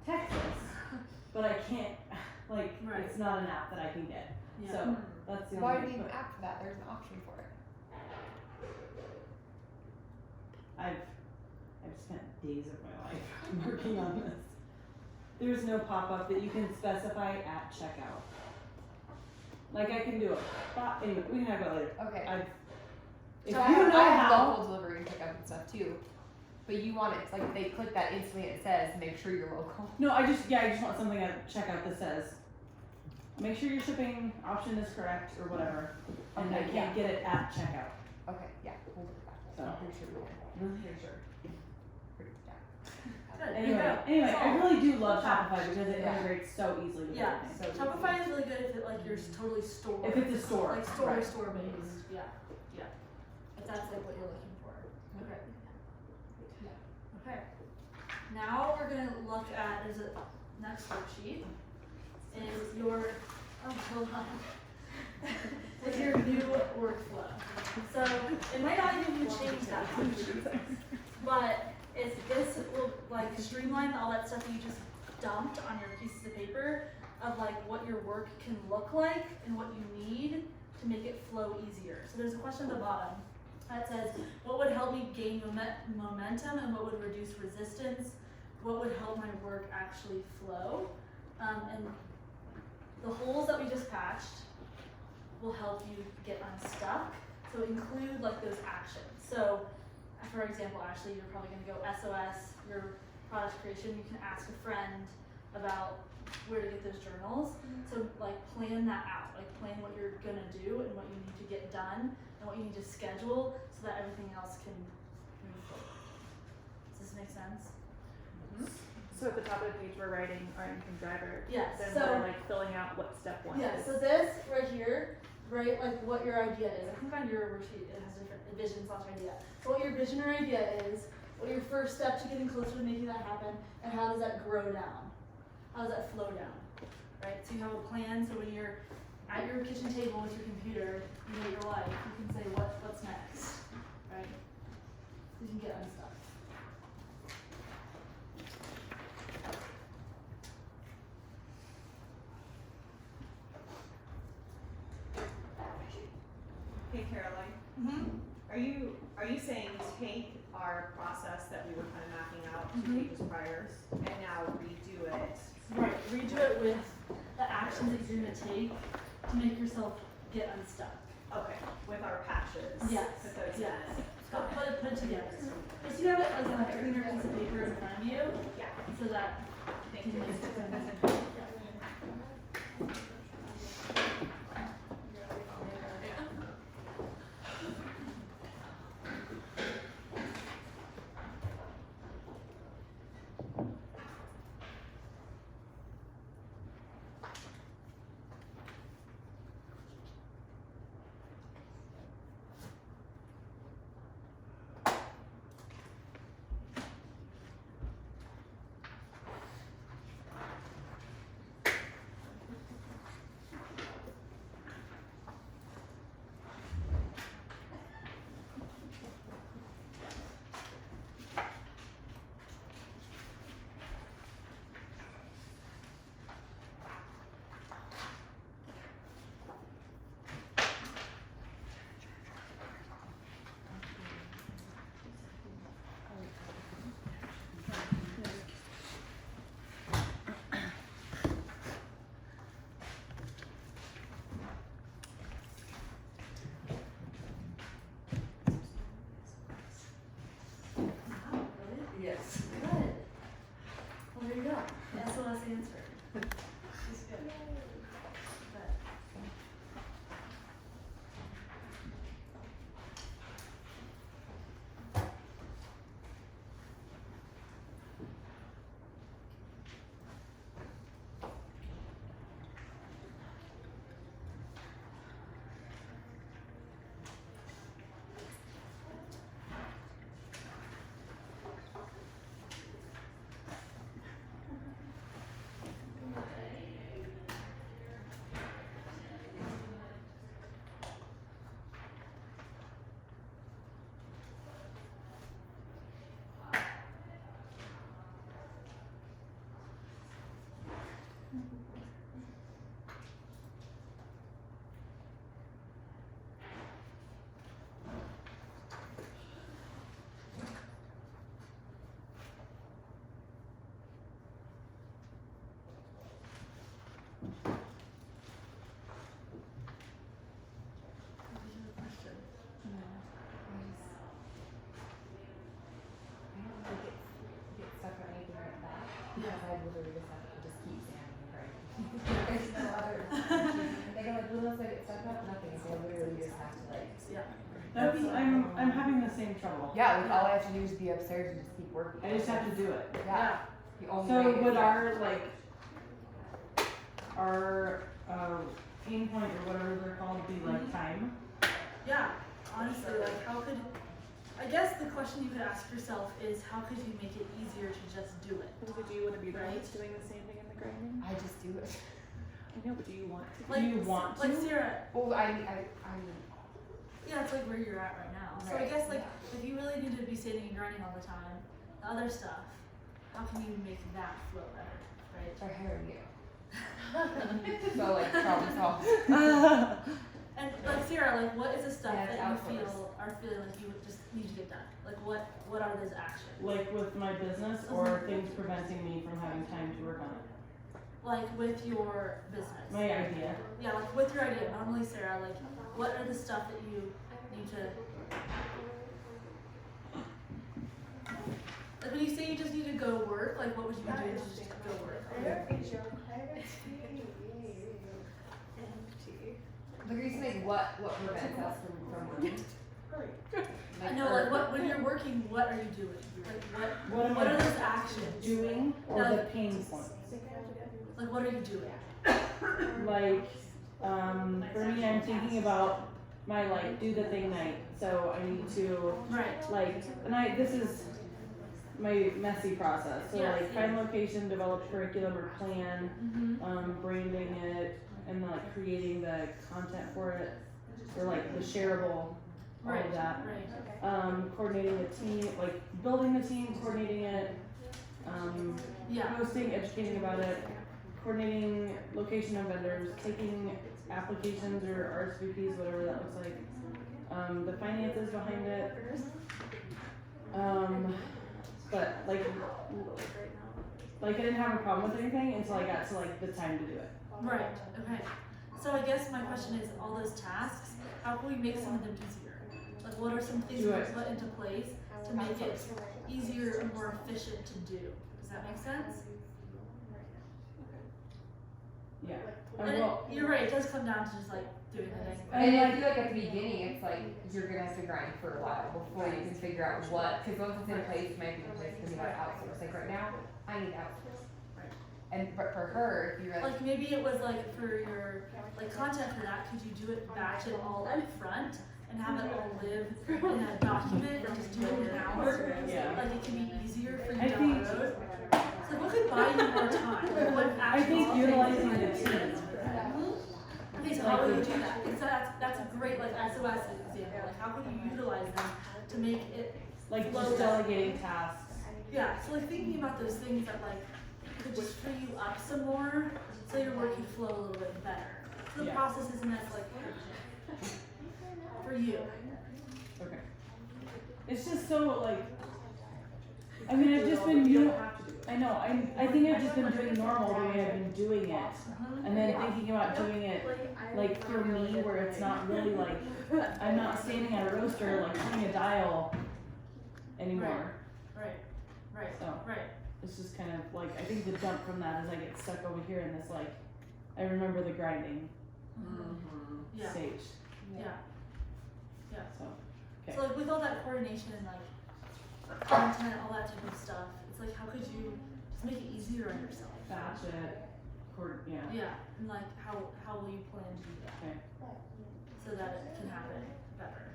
Texas. But I can't, like, it's not an app that I can get. Yeah. So that's the Why only do you need an app for that? There's an option for it. I've spent days of my life working on this. There's no pop-up that you can specify at checkout. Like I can do it. Anyway, we can talk about it later. Okay. If So you know I have how, local delivery and pickup and stuff too. But you want it, it's like they click that instantly and it says make sure you're local. no, I just want something at checkout that says make sure your shipping option is correct or whatever, and I Okay, can't get it at checkout. Okay, yeah, we'll do that. So. I'm pretty sure we can. Pretty sure. Pretty, yeah. Good. Anyway, I really do love Shopify because it Yeah. integrates so easily with Yeah, everything. So Shopify is really good if it like you're totally store. If it's a store. Like store right. store based. Yeah. Yeah. If that's like what you're looking for. Okay. Okay. Now we're gonna look at is it next worksheet is your hold on. Is your new workflow. So it might not even be changed that much. But this will like streamline all that stuff that you just dumped on your pieces of paper of like what your work can look like and what you need to make it flow easier. So there's a question at the bottom that says, what would help me gain momentum and what would reduce resistance? What would help my work actually flow? And the holes that we just patched will help you get unstuck. So include like those actions. So for example, Ashley, you're probably gonna go SOS, your product creation, you can ask a friend about where to get those journals. So like plan that out, like plan what you're gonna do and what you need to get done and what you need to schedule so that everything else can move forward. Does this make sense? So at the top of the page, we're writing our income driver. Yes, Then so- we're like filling out what step one Yeah, is. so this right here, right, like what your idea is. I think on your worksheet it has different vision / idea. So what your vision or idea is, what are your first steps to getting closer to making that happen, and how does that grow down? How does that flow down? Right? So you have a plan, so when you're at your kitchen table with your computer, you know your life, you can say what's next. Right? You can get unstuck. Hey Caroline, Mm-hmm. are you saying take our process that we were kind of mapping out 2 pages prior and now redo it? Right, redo it with the actions that you're gonna take to make yourself get unstuck. Okay, with our patches. Yes, Put those yes. in. Put it together. Just you have it like on a cleaner piece of paper in front of you, Yeah. so that Thank you you. can make I'm having the same trouble. Yeah, like all I have to do is be upstairs and just keep working. I just have to do it. Yeah. The only So way would is our pain point or whatever they're called be like time? Yeah, honestly, like how could, I guess the question you could ask yourself is how could you make it easier to just do it? Would you want to be the one Right. that's doing the same thing in the grinding? I just do it. I know, but do you want to? Like, Do you want like to? Sarah, Well, yeah, it's like where you're at right now. So I Right. guess like if you really need to be sitting and grinding all the time, the other stuff, how can you make that flow better, right? by hiring you. So like problem solved. And like Sarah, like what is the stuff Yeah, that it's you outsourced. feel are feeling like you would just need to get done? Like what are those actions? Like with my business or things preventing me from having time to work on it? Like with your business. My idea. Yeah, like with your idea. Normally, Sarah, like what are the stuff that you need to like when you say you just need to go work, like what would you be doing to just go work? Like, are you saying what prevents us from working? I know, like what when you're working, what are you doing? Like what are those actions? Doing or No, the pain points? Like what are you doing? Like, for me, I'm thinking about my like do the thing night. So I need to Right. like, this is my messy process. So Yeah, like find location, develop curriculum or plan, Mm-hmm. branding it, and then like creating the content for it, or like the shareable, all Right. of that. Right. Coordinating the team, like building the team, coordinating it, Yeah. posting, educating about it, coordinating location of vendors, taking applications or RSVPs, whatever that looks like. The finances behind it. But like I didn't have a problem with anything until I got to like the time to do it. Right. Okay. So I guess my question is, all those tasks, how can we make some of them easier? Like, what are some things we Do can it. put into place to make it easier and more efficient to do? Does that make sense? Yeah. And Well, you're right. It does come down to just like doing the thing. And I feel like at the beginning, it's like you're gonna have to grind for a while before you can figure out what. Because once it's in place, you might be in place because you got to outsource. Like right now, I need to outsource. And but for her, if you really Like maybe it was like for your like content for that, could you do it, batch it all up front and have it all live in a document and just do it in an hour? Yeah. Like it can be easier for you I down think- the road. So what could buy you more time? Like what I think actual utilizing things- the team. Okay, so how would you do that? Because that's a great like SOS example. Like how could you utilize them to make it Like flow just better? delegating tasks. Yeah, so like thinking about those things that like could just free you up some more so your work could flow a little bit better. So the Yeah. process isn't as like for you. Okay. It's just so like, I mean, I've just been I know, I think I've just been doing normal the way I've been doing it. And then thinking about doing it like for me where it's not really like, I'm not standing at a roaster like turning a dial anymore. Right. So Right. it's just kind of like, I think the jump from that is I get stuck over here in this like, I remember the grinding Yeah. stage, Yeah. so. So like with all that coordination and like content, all that type of stuff, it's like how could you just make it easier on yourself? Batch it, yeah. Yeah. And like how will you plan to do that? Okay. So that it can happen better.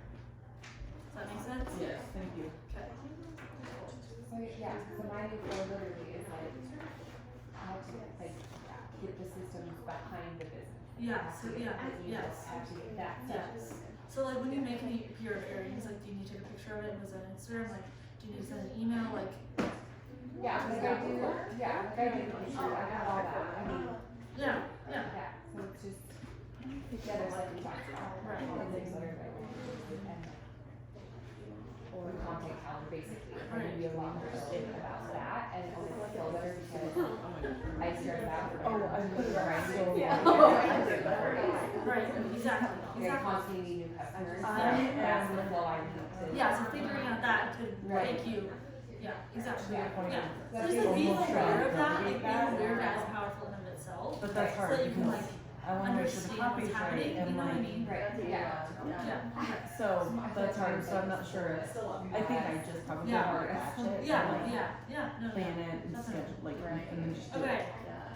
Does that make sense? Yes, thank you. Okay. So yeah, so my new goal literally is like how to like get the systems behind the business. Yeah, so yeah, yes. How to get that. Yes. So like when you make any PR areas, like do you need to take a picture of it and post it on Instagram? Like do you need to send an email? Like Yeah, like I do. Yeah, like I do. I have all that. I mean, yeah. yeah. So it's just together like we talked about. Right. All the things that are like and or content calendar basically. I'm gonna be a lot more strict about that and only feel better because I stress out. I put it right. Right. Exactly. You're constantly need new customers. I That's am- the flow I need to. Yeah, so figuring out that could Right. make you, yeah, exactly, Yeah. yeah. So That's just like being almost aware of right. that, like being aware of that is powerful in and of itself. But that's So hard that you can because like, I I want to make sure the understand copy's what's right happening, and you know what I like, mean? Right, yeah. Yeah. so that's hard, so I'm not sure. I think I just probably Yeah. want to batch it. and, Yeah, like, yeah, no, Plan yeah. it and Definitely. schedule, like, and then just do it. Okay,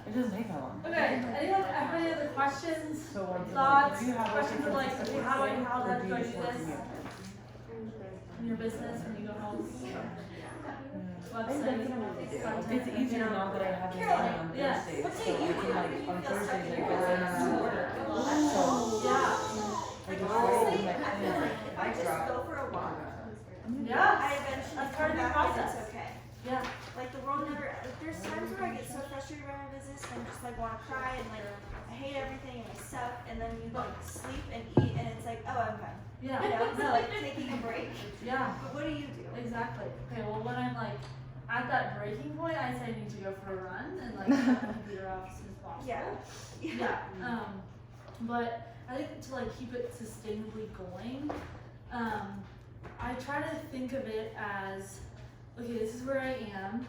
It doesn't take that long. okay, anyone have any other questions, So once thoughts, if you have questions of like, okay, how do I do I do this? this in your business when you go home? I think that's what I'm gonna do. It's easier now that I have this thing on Yes. Thursdays, so I can like, on Thursdays I go in and do work. So, Yeah, I just Honestly, go I feel like if I just go for a walk, yeah, I eventually That's come part of the back and process. it's okay. yeah, Like the world never, like, there's times where I get so frustrated by my business and I'm just like wanna cry and like I hate everything and I suck and then you like sleep and eat and it's like, oh, I'm fine. yeah, You know, so like taking a break. yeah. But what do you do? Exactly. Okay, well, when I'm like at that breaking point, I say I need to go for a run and like shut the computer off as soon as possible. Yeah. Yeah. But I think to like keep it sustainably going, I try to think of it as, okay, this is where I am.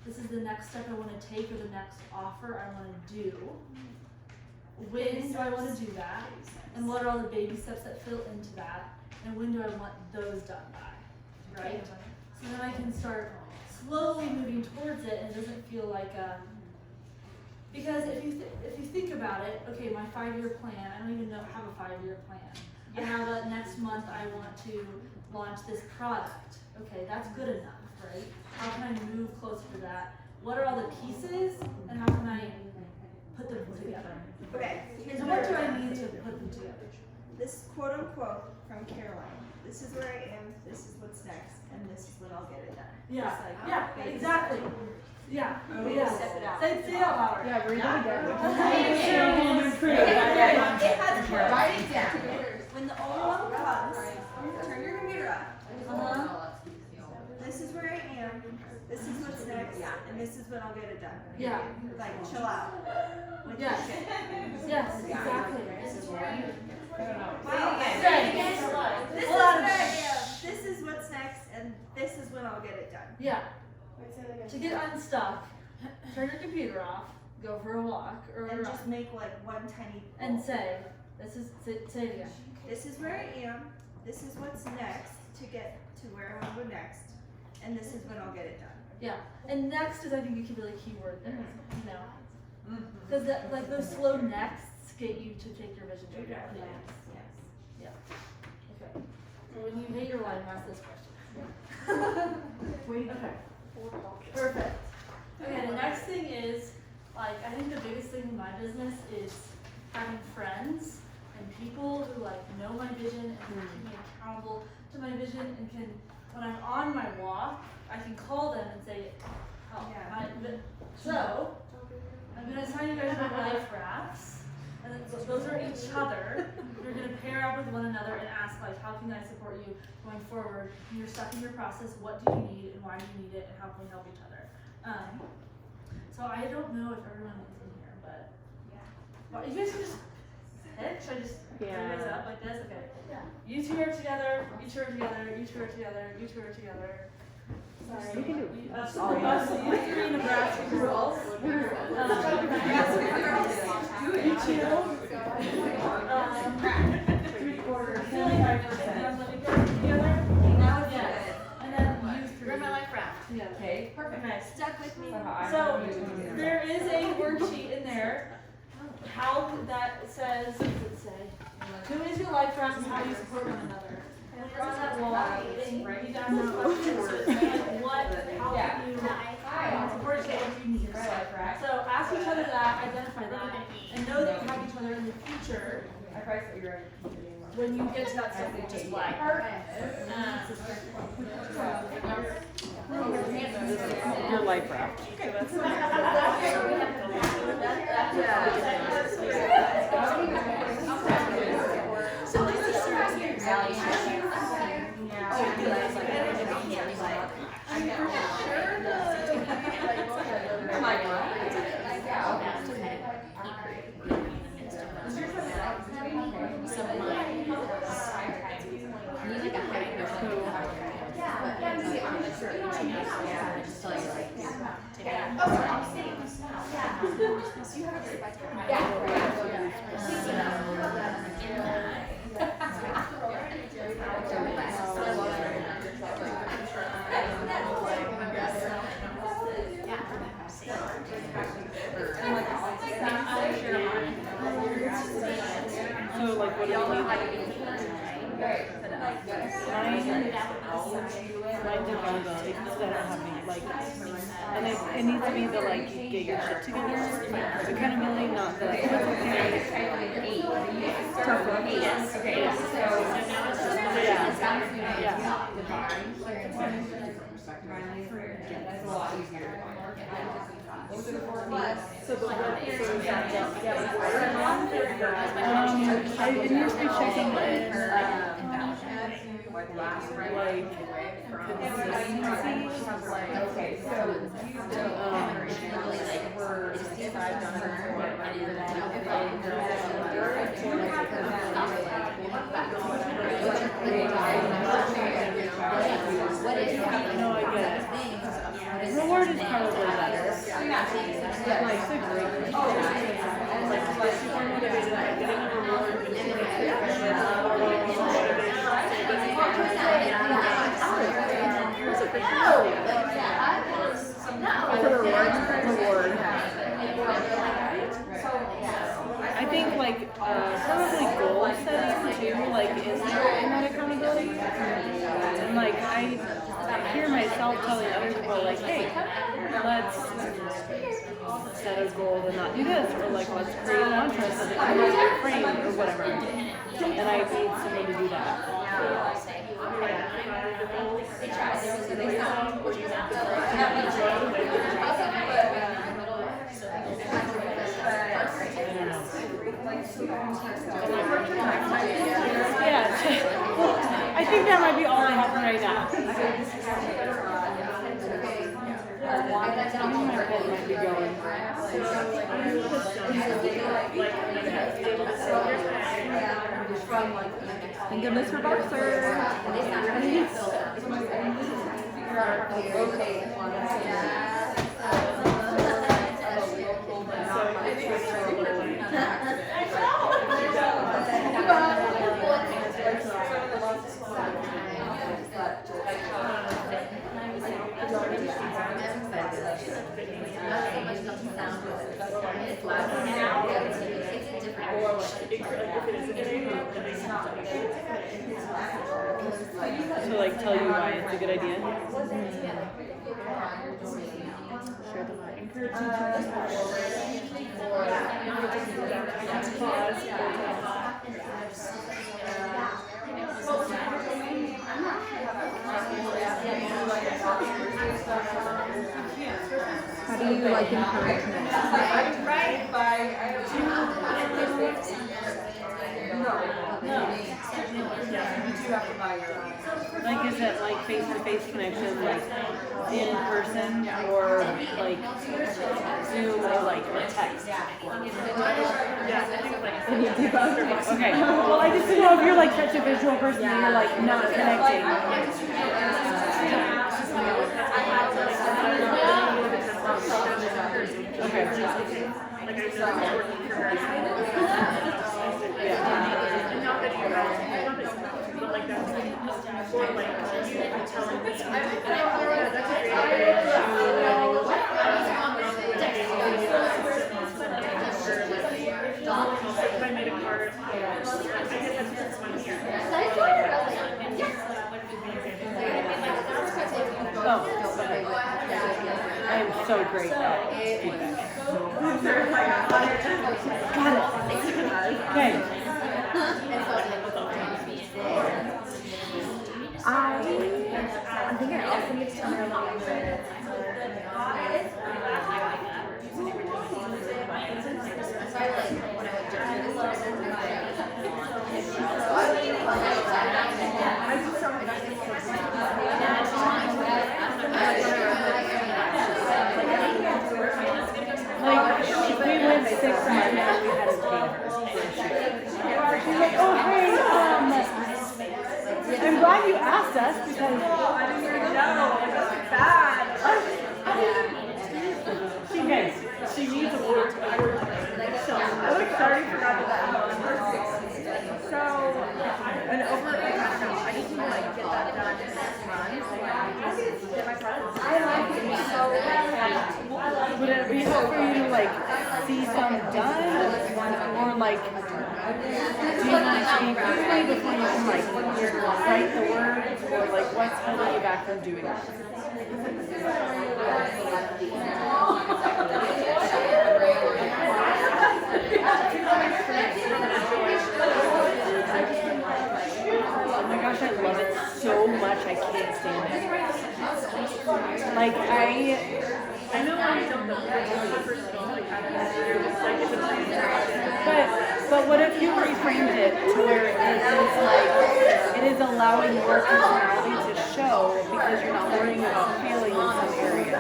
This is the next step I want to take or the next offer I want to do. When do I want to do that? And what are all the baby steps that fill into that? And when do I want those done by? Right? So then I can start slowly moving towards it and it doesn't feel like because if you think about it, okay, my 5-year plan, I don't even have a 5-year plan. I have a next month I want to launch this product. Okay, that's good enough, right? How can I move closer to that? What are all the pieces and how can I put them together? Okay. And what do I need to put them together? This quote unquote from Caroline. This is where I am, this is what's next, and this is when I'll get it done. Yeah, It's like, yeah, baby exactly. step. Yeah, Baby yeah. step it out. Say it out louder. Yeah, read it again. It has to write it down. When the overwhelm comes, turn your computer off. Uh-huh. This is where I am, this is what's next, and this is when I'll get it done. Yeah. Like, chill out with your Yes. shit. Yes, exactly. Wow. Say. This is Hold where on. I am, this is what's next, and this is when I'll get it done. Yeah. To get unstuck, turn your computer off, go for a walk or a And run, just make like one tiny and goal. say it again. This is where I am, this is what's next to get to where I want to go next, and this is when I'll get it done. Yeah. And next is I think a really key word there. You know, because like those slow nexts get you to take your vision to your Yes, plan. yes. Yeah. Okay. So when you hate your life, ask this question. Okay. Perfect. Okay, the next thing is, like, I think the biggest thing in my business is having friends and people who, like, know my vision and can keep me accountable to my vision and can, when I'm on my walk, I can call them and say, oh, so, I'm going to assign you guys my life rafts, and then those are each other. You're going to pair up with one another and ask, like, how can I support you going forward? When you're stuck in your process, what do you need and why do you need it and how can we help each other? So I don't know if everyone is in here, but well, you guys can just pick. Should I just bring you guys up like this? Okay. You two are together, you two are together, you two are together, you two are together. Sorry. You can do it. Us you three Nebraska girls. You two. 3/4. 5% together. Now it's Yes. good. And then you three. You're my life raft. Together. Okay, perfect. Nice. Stuck with me. So there is a worksheet in there. How that says, what does it say? Who is your life raft and how do you support one another? When you're on that wall, and you guys have questions, so it's like what, how can you support each other, what do you need? So ask each other that, identify that, and know that you have each other in the future. I probably thought you were. When you get to that step, you just flag. Your life raft. Mine's accountability because I don't have any, like, and it needs to be the, like, get your shit together. Accountability, not the, it's okay. Tough one. That's a lot easier. So the I usually checking in, like consistency. Okay, so No, I get it. Reward is probably better. Like, the great. Like, super motivated by getting a reward. I think like probably goal setting too, like in that accountability. And like I hear myself telling other people like, hey, let's set a goal to not do this, or like let's create a mantra so that you know your frame or whatever. And I need someone to do that. Yeah, I think that might be all I have right now. My head might be going. Thank goodness for boxers. To like tell you why it's a good idea. Share the mic. Encourage How do you like encouragement? Like, is it like face-to-face connection, like in person, or like Zoom, or like text? Okay. Well, I just didn't know if you're like such a visual person and you're like not connecting. Okay. I'm so great at feedback. Got it. Okay. I think I also need to tell her a little bit. Like, if we went 6 months and we had a date, she's like, oh, hey, I'm glad you asked us because I didn't even know. That's bad. She needs a word. I like already forgot that. So, and over, I just need to like get that done in 6 months. Get my process. I like it so. Would it be helpful for you to like see some done, or like do you want to speak quickly before you can like write like what's holding you back from doing that? Oh my gosh, I love it so much. I can't stand it. Like I know I don't know. But what if you reframed it to where it is like it is allowing your personality to show because you're not worrying about failing in some area.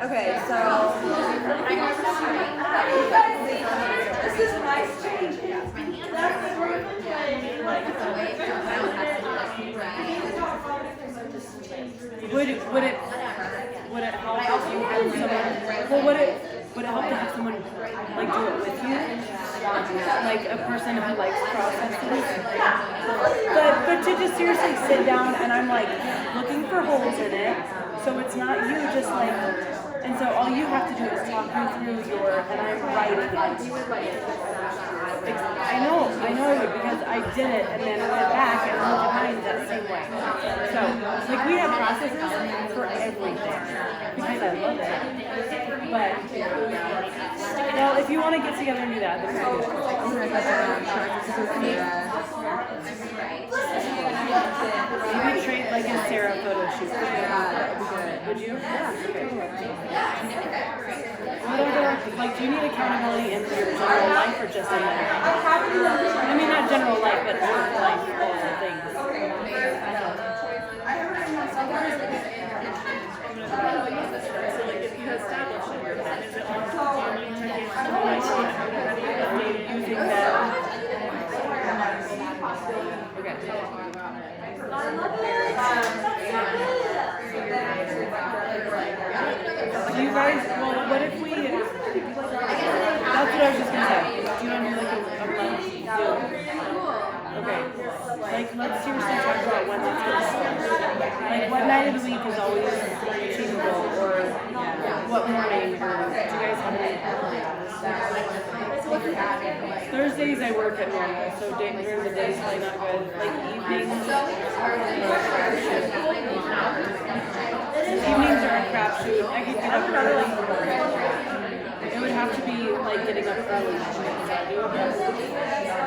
Okay, so This is a nice change. Would it help if you had someone? Well, would it help to have someone like do it with you, like a person who likes processes? But to just seriously sit down and I'm like looking for holes in it, so it's not you just like. And so all you have to do is talk me through your, and I'm writing it. I know I would because I did it and then I went back and I'm behind that same way. So, like we have processes for everything because I love it. But, well, if you want to get together and do that, then we'll do it. Maybe trade like a Sarah photo shoot. Would you? Whatever, like, do you need accountability in your general life or just in life? I mean, not general life, but work life, all the things. So like if you establish in your head, is it also Using that. Okay. Do you guys, well, what if we, that's what I was just gonna say. Do you want to do like a lunch Zoom? Okay. Like, let's seriously talk about when it's gonna start. Like, what night of the week is always achievable, or what morning, or do you guys have any? Thursdays I work at normal, so during the day is probably not good. Like evenings are a crapshoot. I could get up early. It would have to be like getting up early.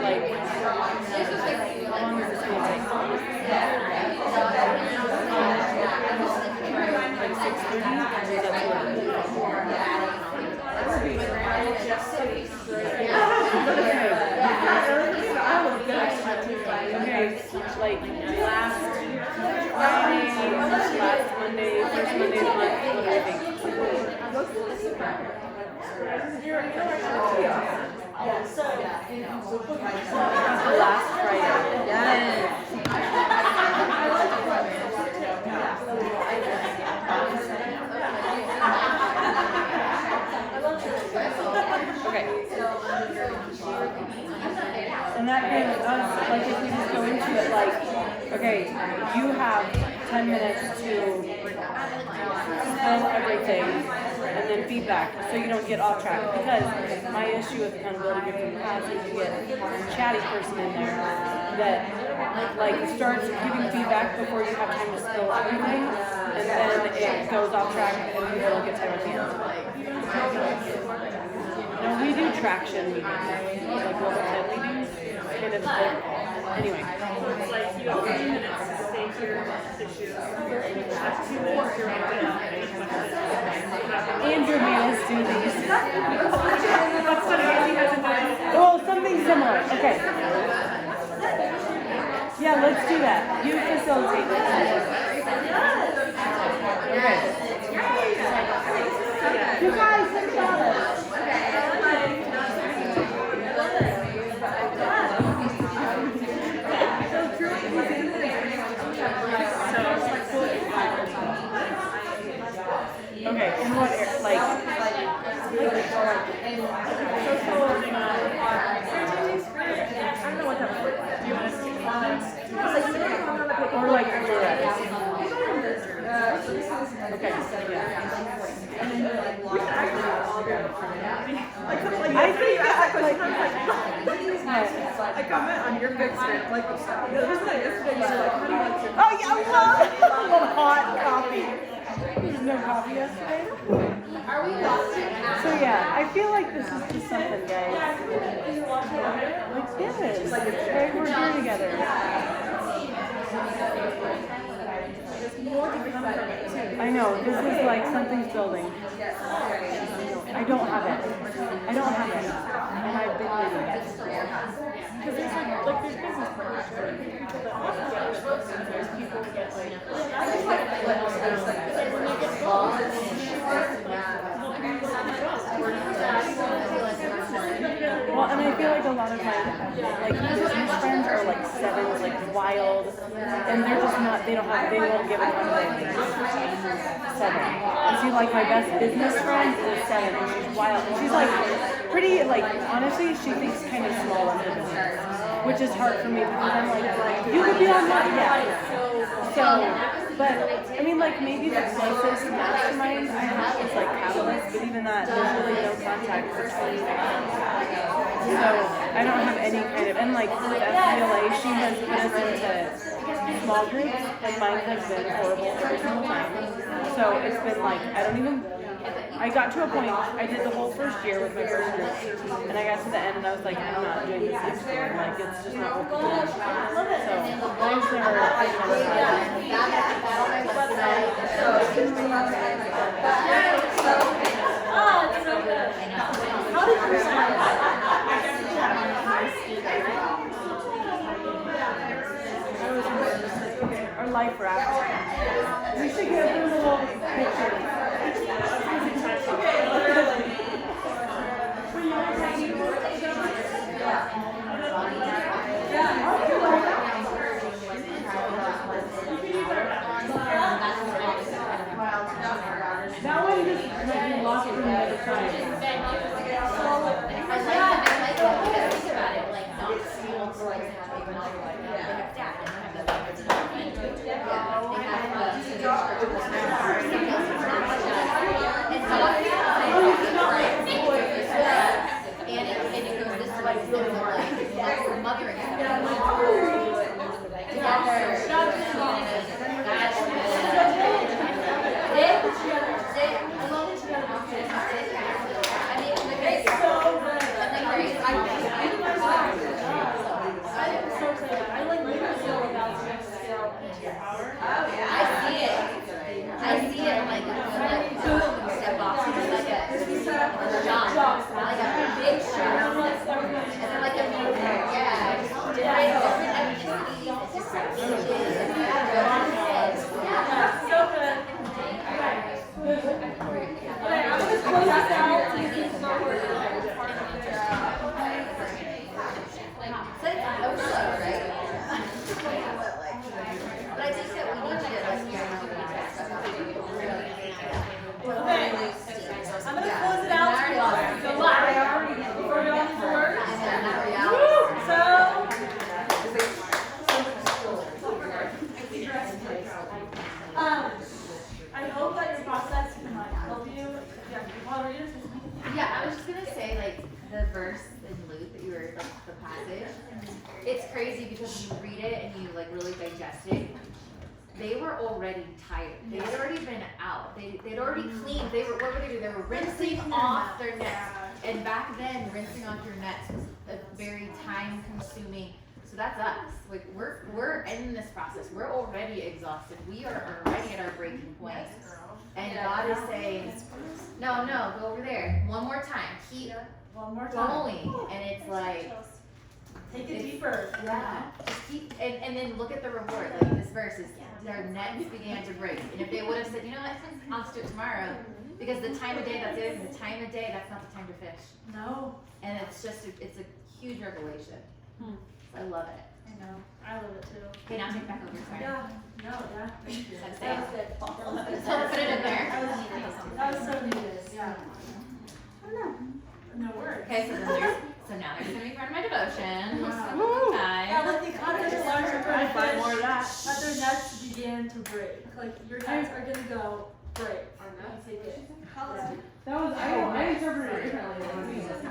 Like, how long is this going to take? Like 6:30? Okay, like last Friday, last Monday, first Monday of the month, what do you think? Last Friday. Yes. Okay. And that gives us, like, if we just go into it, like, okay, you have 10 minutes to spell everything and then feedback so you don't get off track. Because my issue with accountability group in class is you get a chatty person in there that, like, starts giving feedback before you have time to spill everything, and then it goes off track and people don't get time at the end. No, we do traction meetings, like what we do, kind of like, anyway. It's like you have 2 minutes to stay here to shoot. That's 2 minutes to write it up. Andrew made us do these. What's what Andy hasn't done? Oh, something similar. Okay. Yeah, let's do that. You facilitate this. Okay. You guys, think about it. Okay, and what, like, I don't know what that was. Do you want to see comments? or like, okay, yeah. I think I comment on your picture, like, yesterday, you were like, how do you like your oh yeah, I love hot coffee. There's no coffee yesterday. Are we lost in So yeah, I feel like this is just something, guys. Like yes, like we're here together. I know, this is like something's building. I don't have it. I don't have it. And I've been waiting it. Because there's like there's business partners, right? People that want to get and there's people that get Well, and I feel like a lot of my business friends are like sevens, like wild, and they're just not. They won't give it one. Seven. And see, like my best business friend is a 7, and she's wild. And she's like pretty, like honestly, she thinks kind of small in her business, which is hard for me because I'm like you could be on my So, but I mean, like maybe the closest mastermind I have is like Catalyst, but even that, there's really no contact between. So I don't have any kind of, and like with FBLA, she has put us into small groups, and mine has been horrible every single time. So it's been like, I got to a point, I did the whole first year with my first group, and I got to the end and I was like, I'm not doing this next year, like it's just not working out. So mine's never, oh, it's so good. How did you our life raft. We should get a little picture. That one just like you lost from the other side. I hope that your process can like help you. Yeah, I was just gonna say like the verse in Luke that you were like the passage. It's crazy because you read it and you like really digest it. They were already tired. They had already been out. They'd already cleaned. What were they doing? They were rinsing off their nets. And back then, rinsing off your nets was a very time consuming. So that's us. Like we're in this process. We're already exhausted. We are already at our breaking point. And God is saying, no, go over there. One more time. Keep going. And it's like, take it deeper. Yeah. Just keep, and then look at the reward. Like this verse is, their nets began to break. And if they would have said, you know what, I'll just do it tomorrow. Because the time of day the time of day, that's not the time to fish. No. And it's just, it's a huge revelation. I love it. I know. I love it too. Okay, now take back over. Sorry. Yeah. No, yeah. Thank you. That's That it. was good. So put it in there. That was so needed. Yeah. I don't know. No words. Okay, so now there's gonna be part of my devotion. Wow. Hi. Yeah, like they caught their larger fish. Find more of that. But their nets began to break. Like your nets are gonna go break. Take it. That was, I interpreted it differently.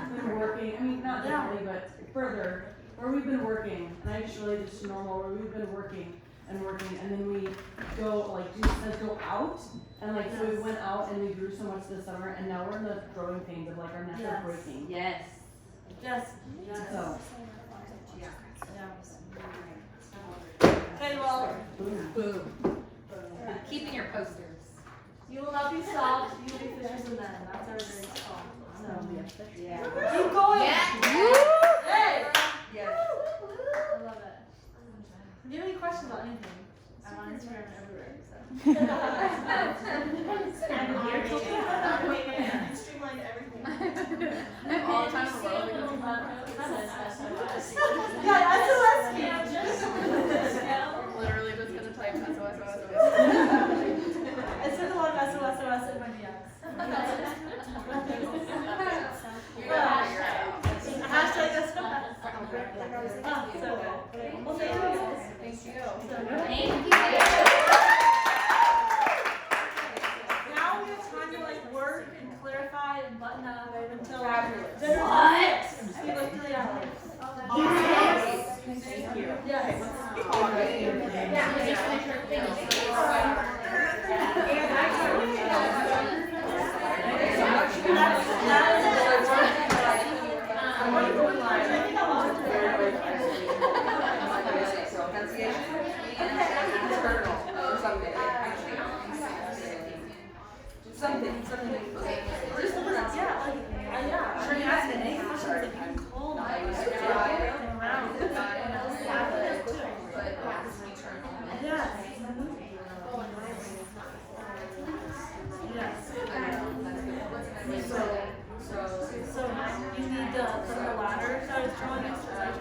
we've been working, and I just really just normal, where we've been working, and then we go, like, let's go out, and like, so we went out and we grew so much this summer, and now we're in the growing pains of like, our necks are breaking. Yes. Yes. So. Okay, well, Boom. Keeping your posters. you will not be stopped. You will be fishers and men. That's our very song. So, Yeah. keep going. Hey. Yes. I love it. If you have any questions about anything, I'm on Instagram and everywhere. So. Streamlined everything. I have all the time in the world. Yeah, SOS. Literally just gonna type SOS. I spent a lot of SOS in my DMs. Hashtag SOS. So good. Well, thank you. Thank you. Thank you. Now we have time to like work and clarify and button up until What? we look really out. Yes. Thank you. Something. Just the words, yeah, like, yeah. Sure, you asked me any questions, like, you can call them. Yes. Yes. So you need the ladder that I was drawing yesterday.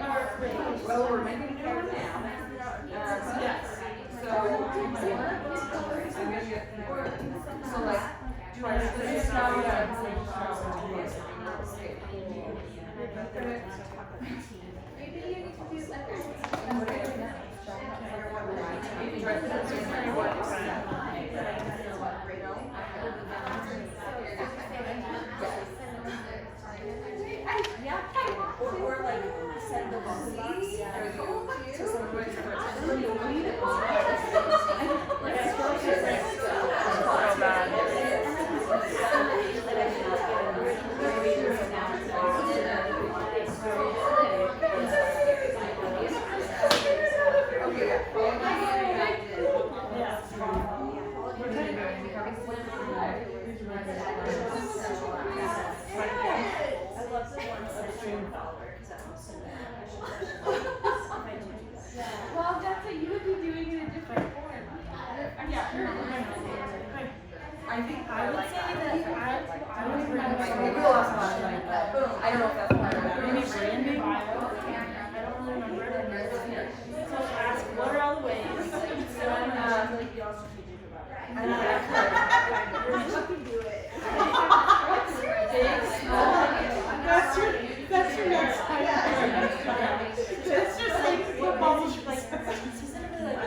Or wait. Well, we're making it over now. Yes. So like, do I split this now? Or like send the box. To someone. So bad. Well, that's what you would be doing in a different form. I think I would say that I would bring maybe we'll ask about it like that. I don't know if that's part of it. maybe branding. I don't really remember. So ask, what are all the ways? So I'm gonna be all strategic about it. And You can do it. That's your next time. It's just like football, like specifically like.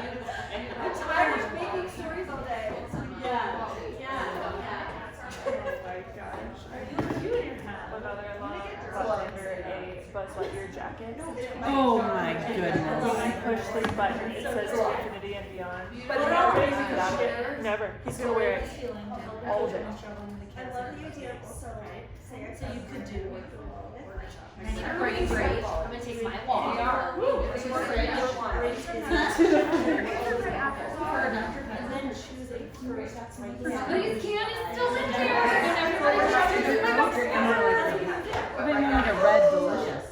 I'm tired of making stories all day. Yeah. Oh my gosh. My mother-in-law bought under a Buzz Lightyear jacket. Oh my goodness. When I push this button, it says to infinity and beyond. But never Without it. Never. He's gonna wear it all day. I love the idea of so you could do. Great. I'm gonna take my walk. And then choose a fruit. That's my Please, can is still in here. I think I'm like a red delicious.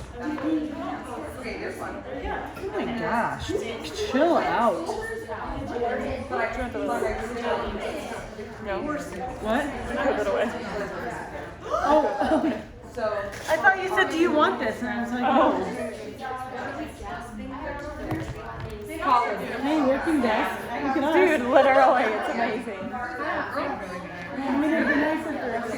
Okay, there's one. Oh my gosh. Chill out. No. What? Put it away. Oh. So. I thought you said, do you want this? And I was like, oh. Hey, working desk. Dude, literally, it's amazing. I mean, it'd be nicer for us to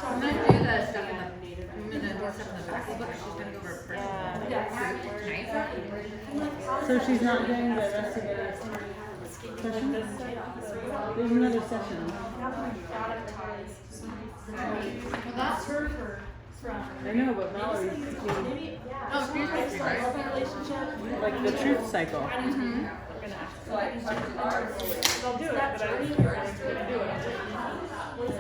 I'm gonna do the stuff in the I'm gonna do stuff in the back of the book. She's gonna go over personal. Yeah. Nice. So she's not getting the rest of the session? There's another session. Well, that's her from. I know, but Valerie's teaching Oh, here's my story. Relationship. like the truth cycle. So like, I'll do it, but I don't do it.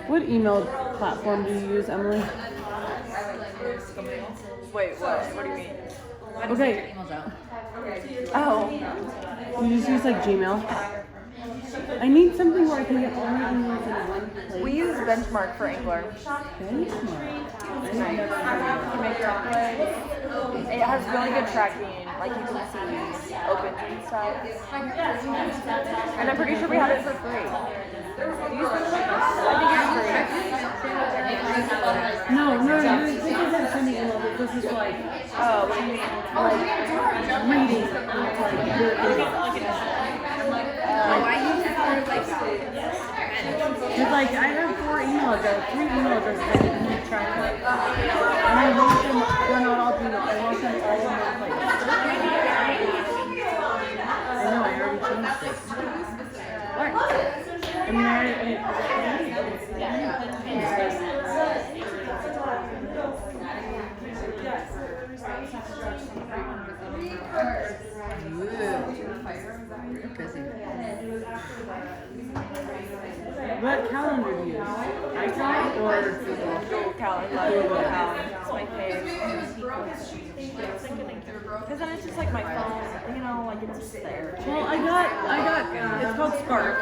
What email platform do you use, Emily? Wait, what? What do you mean? Okay. Emails out. Oh. You just use like Gmail? I need something where I can get all my emails in one place. We use Benchmark for Angler. Benchmark. You make your own way. It has really good tracking, like you can see opens and stuff. And I'm pretty sure we have it for free. I think it's free. No, this isn't sending emails. This is like, Oh, what do you mean? like reading. I use it for like Cause like I have 3 email addresses I can keep track of. And I want them, they're not all Gmail, I want them all in one place. I know, I already changed it. What? I mean, what calendar do you use? iCloud or Google Calendar. Google Calendar. It's my favorite. Because then it's just like my phone, you know, like it's just there. Well, I got, it's called Spark,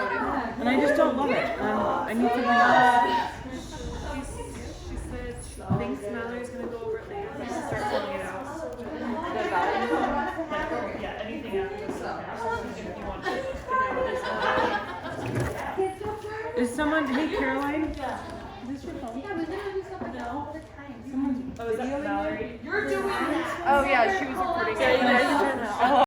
and I just don't love it. I need something else. She said she thinks Mallory's gonna go over it later, but she'll start filling it out. Yeah, anything after this. If you want to, Is someone, hey Caroline? Is this your phone? Oh, is that Mallory? Oh yeah, she was recording it.